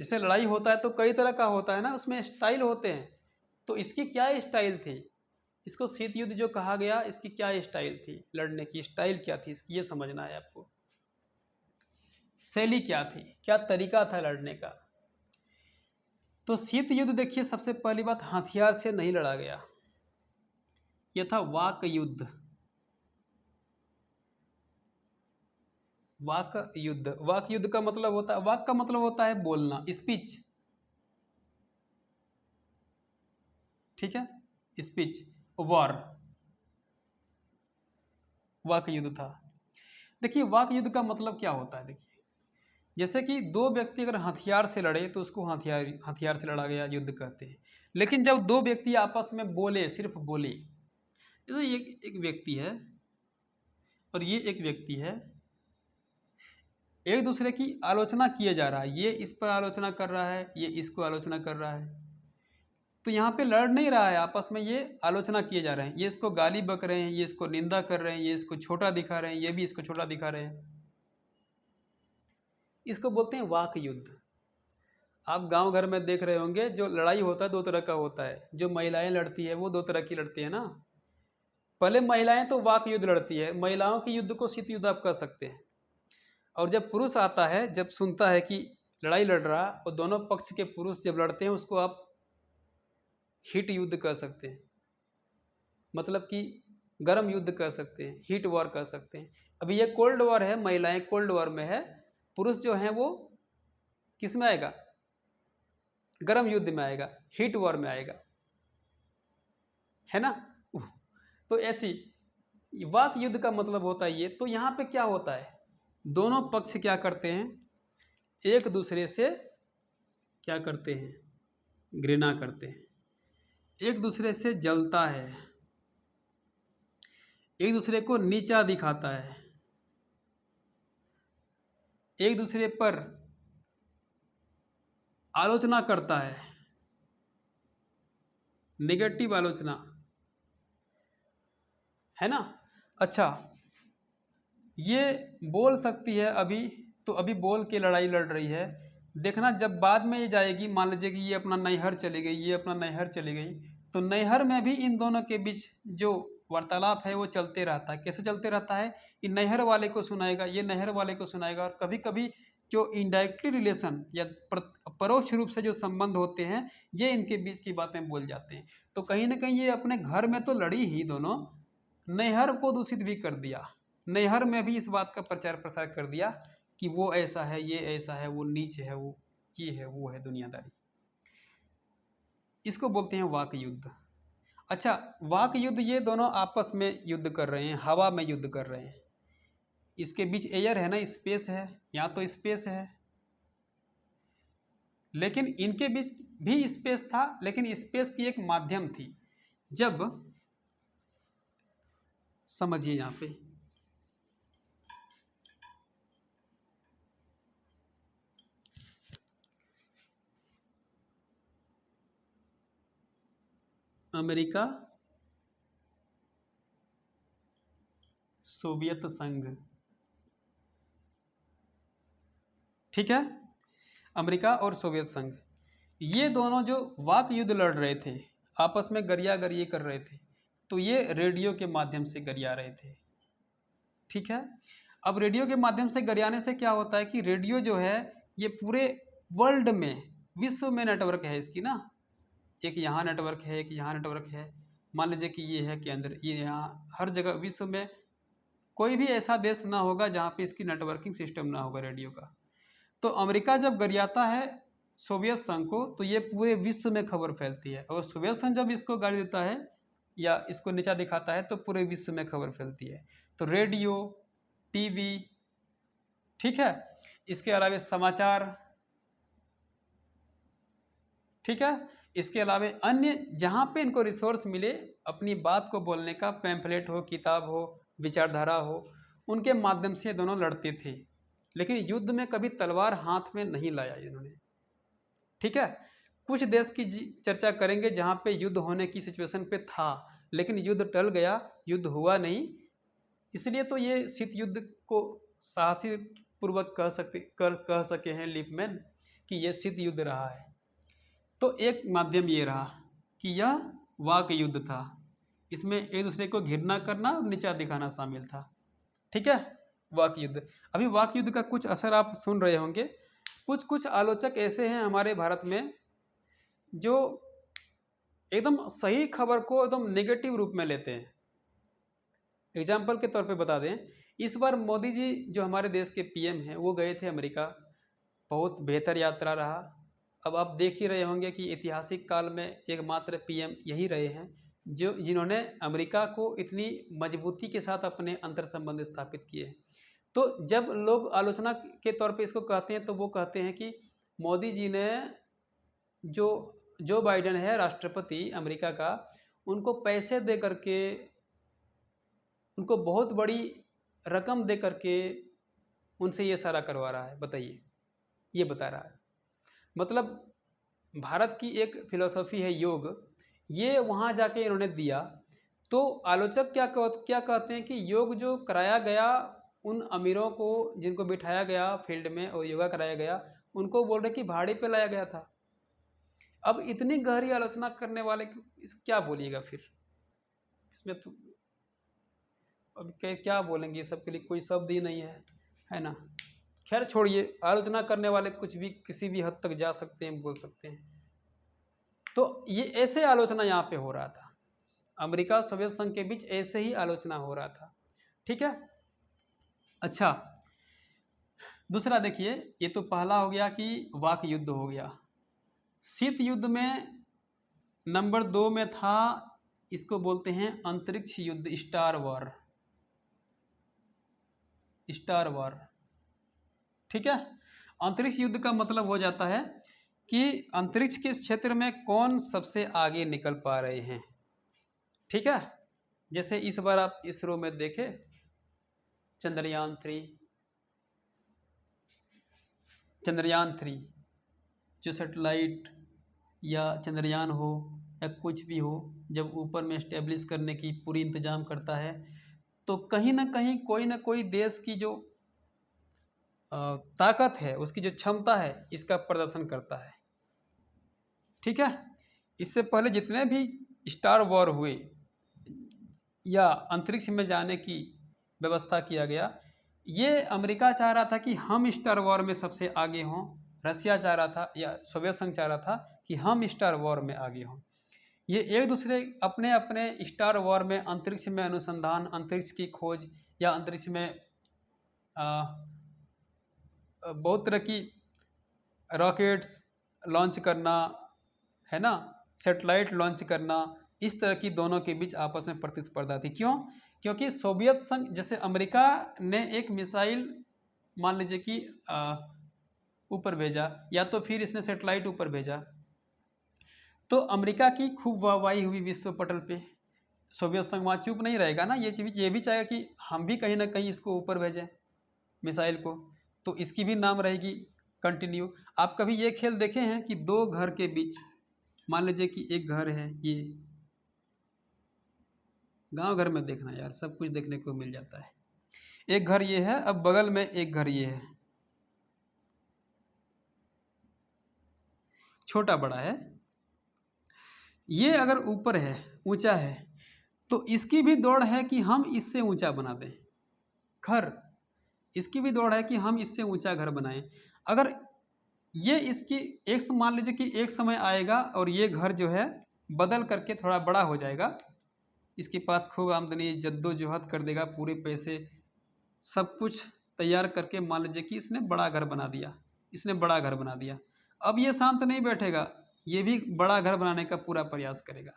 [SPEAKER 1] जैसे लड़ाई होता है तो कई तरह का होता है ना, उसमें स्टाइल होते हैं। तो इसकी क्या स्टाइल थी, इसको शीत युद्ध जो कहा गया, इसकी क्या स्टाइल थी, लड़ने की स्टाइल क्या थी इसकी, ये समझना है आपको। शैली क्या थी, क्या तरीका था लड़ने का। तो शीत युद्ध देखिए, सबसे पहली बात, हथियार से नहीं लड़ा गया, यह था वाक युद्ध। वाक युद्ध, वाक युद्ध का मतलब होता है, वाक का मतलब होता है बोलना, स्पीच। ठीक है, स्पीच, वॉर, वाक युद्ध था। देखिए वाक युद्ध का मतलब क्या होता है, देखिए जैसे कि दो व्यक्ति अगर हथियार से लड़े तो उसको हथियार हथियार से लड़ा गया युद्ध कहते हैं। लेकिन जब दो व्यक्ति आपस में बोले, सिर्फ बोले, जैसे एक व्यक्ति है और ये एक व्यक्ति है, एक दूसरे की आलोचना किया जा रहा है, ये इस पर आलोचना कर रहा है, ये इसको आलोचना कर रहा है, तो यहाँ पे लड़ नहीं रहा है, आपस में ये आलोचना किए जा रहे हैं, ये इसको गाली बक रहे हैं, ये इसको निंदा कर रहे हैं, ये इसको छोटा दिखा रहे हैं, ये भी इसको छोटा दिखा रहे हैं। इसको बोलते हैं वाक युद्ध। आप गांव घर में देख रहे होंगे, जो लड़ाई होता है दो तरह का होता है। जो महिलाएं लड़ती है वो दो तरह की लड़ती है ना। पहले महिलाएं तो वाक युद्ध लड़ती है, महिलाओं के युद्ध को शीत युद्ध आप कह सकते हैं। और जब पुरुष आता है, जब सुनता है कि लड़ाई लड़ रहा, और दोनों पक्ष के पुरुष जब लड़ते हैं, उसको आप हीट युद्ध कह सकते हैं, मतलब कि गर्म युद्ध कह सकते हैं, हीट वॉर कह सकते हैं। अभी ये कोल्ड वॉर है, महिलाएं कोल्ड वॉर में है, पुरुष जो हैं वो किस में आएगा, गर्म युद्ध में आएगा, हीट वॉर में आएगा, है ना। तो ऐसी वाक युद्ध का मतलब होता है ये। तो यहाँ पे क्या होता है, दोनों पक्ष क्या करते हैं, एक दूसरे से क्या करते हैं, घृणा करते हैं, एक दूसरे से जलता है, एक दूसरे को नीचा दिखाता है, एक दूसरे पर आलोचना करता है, नेगेटिव आलोचना, है ना। अच्छा, ये बोल सकती है अभी, तो अभी बोल के लड़ाई लड़ रही है। देखना जब बाद में ये जाएगी, मान लीजिए कि ये अपना नैहर चली गई, ये अपना नैहर चली गई, तो नैहर में भी इन दोनों के बीच जो वार्तालाप है वो चलते रहता है। कैसे चलते रहता है, ये नैहर वाले को सुनाएगा, ये नैहर वाले को सुनाएगा, और कभी कभी जो इनडायरेक्टली रिलेशन या परोक्ष रूप से जो संबंध होते हैं, ये इनके बीच की बातें बोल जाते हैं। तो कहीं ना कहीं ये अपने घर में तो लड़ी ही दोनों, नैहर को दूषित भी कर दिया, नैहर में भी इस बात का प्रचार प्रसार कर दिया कि वो ऐसा है, ये ऐसा है, वो नीच है, वो ये है, वो है, दुनियादारी। इसको बोलते हैं वाक युद्ध। अच्छा, वाक युद्ध, ये दोनों आपस में युद्ध कर रहे हैं, हवा में युद्ध कर रहे हैं। इसके बीच एयर है ना, स्पेस है, यहाँ तो स्पेस है, लेकिन इनके बीच भी स्पेस था, लेकिन स्पेस की एक माध्यम थी। जब, समझिए यहाँ पे, अमेरिका, सोवियत संघ, ठीक है, अमेरिका और सोवियत संघ, ये दोनों जो वाक युद्ध लड़ रहे थे, आपस में गरिया गरिए कर रहे थे, तो ये रेडियो के माध्यम से गरिया रहे थे, ठीक है। अब रेडियो के माध्यम से गरियाने से क्या होता है कि रेडियो जो है ये पूरे वर्ल्ड में, विश्व में नेटवर्क है इसकी ना, एक यहाँ नेटवर्क है, एक यहाँ नेटवर्क है, मान लीजिए कि ये है केंद्र, ये यहाँ, हर जगह विश्व में कोई भी ऐसा देश ना होगा जहाँ पे इसकी नेटवर्किंग सिस्टम ना होगा रेडियो का। तो अमेरिका जब गरियाता है सोवियत संघ को, तो ये पूरे विश्व में खबर फैलती है, और सोवियत संघ जब इसको गाली देता है या इसको नीचा दिखाता है तो पूरे विश्व में खबर फैलती है। तो रेडियो, टीवी, ठीक है, इसके अलावा समाचार, ठीक है, इसके अलावा अन्य जहाँ पे इनको रिसोर्स मिले अपनी बात को बोलने का, पैम्फलेट हो, किताब हो, विचारधारा हो, उनके माध्यम से दोनों लड़ते थे, लेकिन युद्ध में कभी तलवार हाथ में नहीं लाया इन्होंने, ठीक है। कुछ देश की चर्चा करेंगे जहाँ पे युद्ध होने की सिचुएशन पे था, लेकिन युद्ध टल गया, युद्ध हुआ नहीं, इसलिए तो ये शीत युद्ध को साहसी पूर्वक कह सके हैं लिपमैन कि ये शीत युद्ध रहा है। तो एक माध्यम ये रहा कि यह वाक युद्ध था, इसमें एक दूसरे को घृणा करना और नीचा दिखाना शामिल था, ठीक है, वाक युद्ध। अभी वाक युद्ध का कुछ असर आप सुन रहे होंगे। कुछ कुछ आलोचक ऐसे हैं हमारे भारत में जो एकदम सही खबर को एकदम नेगेटिव रूप में लेते हैं। एग्जाम्पल के तौर पे बता दें, इस बार मोदी जी जो हमारे देश के पीएम हैं वो गए थे अमेरिका, बहुत बेहतर यात्रा रहा। अब आप देख ही रहे होंगे कि ऐतिहासिक काल में एकमात्र पीएम यही रहे हैं जिन्होंने अमेरिका को इतनी मजबूती के साथ अपने अंतर संबंध स्थापित किए। तो जब लोग आलोचना के तौर पे इसको कहते हैं तो वो कहते हैं कि मोदी जी ने, जो बाइडेन है राष्ट्रपति अमेरिका का, उनको पैसे दे करके, उनको बहुत बड़ी रकम दे करके उनसे ये सारा करवा रहा है। बताइए, ये बता रहा है, मतलब भारत की एक फिलॉसफी है योग, ये वहाँ जाके इन्होंने दिया। तो आलोचक क्या कहते हैं कि योग जो कराया गया उन अमीरों को, जिनको बिठाया गया फील्ड में और योगा कराया गया, उनको बोल रहे कि भाड़े पे लाया गया था। अब इतनी गहरी आलोचना करने वाले क्या बोलिएगा फिर इसमें, तो अब क्या बोलेंगे, सबके लिए कोई शब्द ही नहीं है ना। खैर छोड़िए, आलोचना करने वाले कुछ भी किसी भी हद तक जा सकते हैं, बोल सकते हैं। तो ये ऐसे आलोचना यहाँ पे हो रहा था, अमेरिका सोवियत संघ के बीच ऐसे ही आलोचना हो रहा था, ठीक है। अच्छा, दूसरा देखिए, ये तो पहला हो गया कि वाक युद्ध हो गया। शीत युद्ध में नंबर 2 में था, इसको बोलते हैं अंतरिक्ष युद्ध, स्टार वॉर, स्टार वॉर, ठीक है। अंतरिक्ष युद्ध का मतलब हो जाता है कि अंतरिक्ष के क्षेत्र में कौन सबसे आगे निकल पा रहे हैं, ठीक है। जैसे इस बार आप इसरो में देखें, चंद्रयान 3 जो सैटेलाइट या चंद्रयान हो या कुछ भी हो, जब ऊपर में एस्टेब्लिश करने की पूरी इंतजाम करता है, तो कहीं ना कहीं कोई ना कोई देश की जो ताकत है, उसकी जो क्षमता है, इसका प्रदर्शन करता है, ठीक है। इससे पहले जितने भी स्टार वॉर हुए या अंतरिक्ष में जाने की व्यवस्था किया गया, ये अमेरिका चाह रहा था कि हम स्टार वॉर में सबसे आगे हों, रसिया चाह रहा था या सोवियत संघ चाह रहा था कि हम स्टार वॉर में आगे हों। ये एक दूसरे अपने अपने स्टार वॉर में, अंतरिक्ष में अनुसंधान, अंतरिक्ष की खोज या अंतरिक्ष में बहुत तरह की रॉकेट्स लॉन्च करना, है ना, सैटेलाइट लॉन्च करना, इस तरह की दोनों के बीच आपस में प्रतिस्पर्धा थी। क्यों? क्योंकि सोवियत संघ, जैसे अमेरिका ने एक मिसाइल मान लीजिए कि ऊपर भेजा, या तो फिर इसने सैटेलाइट ऊपर भेजा, तो अमेरिका की खूब वाहवाही हुई विश्व पटल पे। सोवियत संघ वहाँ चुप नहीं रहेगा ना, ये भी चाहेगा कि हम भी कहीं ना कहीं इसको ऊपर भेजें मिसाइल को, तो इसकी भी नाम रहेगी कंटिन्यू। आप कभी ये खेल देखे हैं कि दो घर के बीच, मान लीजिए कि एक घर है, ये गांव घर में देखना यार सब कुछ देखने को मिल जाता है। एक घर ये है, अब बगल में एक घर ये है, छोटा बड़ा है, ये अगर ऊपर है, ऊंचा है, तो इसकी भी दौड़ है कि हम इससे ऊंचा बना दें घर, इसकी भी दौड़ है कि हम इससे ऊंचा घर बनाएं। अगर ये इसकी मान लीजिए कि एक समय आएगा और ये घर जो है बदल करके थोड़ा बड़ा हो जाएगा, इसके पास खूब आमदनी, जद्दोजहद कर देगा, पूरे पैसे सब कुछ तैयार करके मान लीजिए कि इसने बड़ा घर बना दिया, इसने बड़ा घर बना दिया। अब ये शांत नहीं बैठेगा, ये भी बड़ा घर बनाने का पूरा प्रयास करेगा।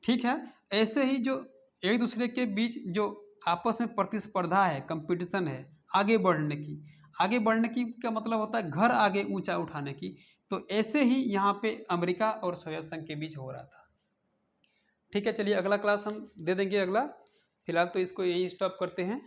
[SPEAKER 1] ठीक है, ऐसे ही जो एक दूसरे के बीच जो आपस में प्रतिस्पर्धा है, कंपटीशन है आगे बढ़ने की, आगे बढ़ने की का मतलब होता है घर आगे ऊंचा उठाने की। तो ऐसे ही यहाँ पे अमेरिका और सोवियत संघ के बीच हो रहा था। ठीक है, चलिए अगला क्लास हम दे देंगे अगला, फिलहाल तो इसको यही स्टॉप करते हैं।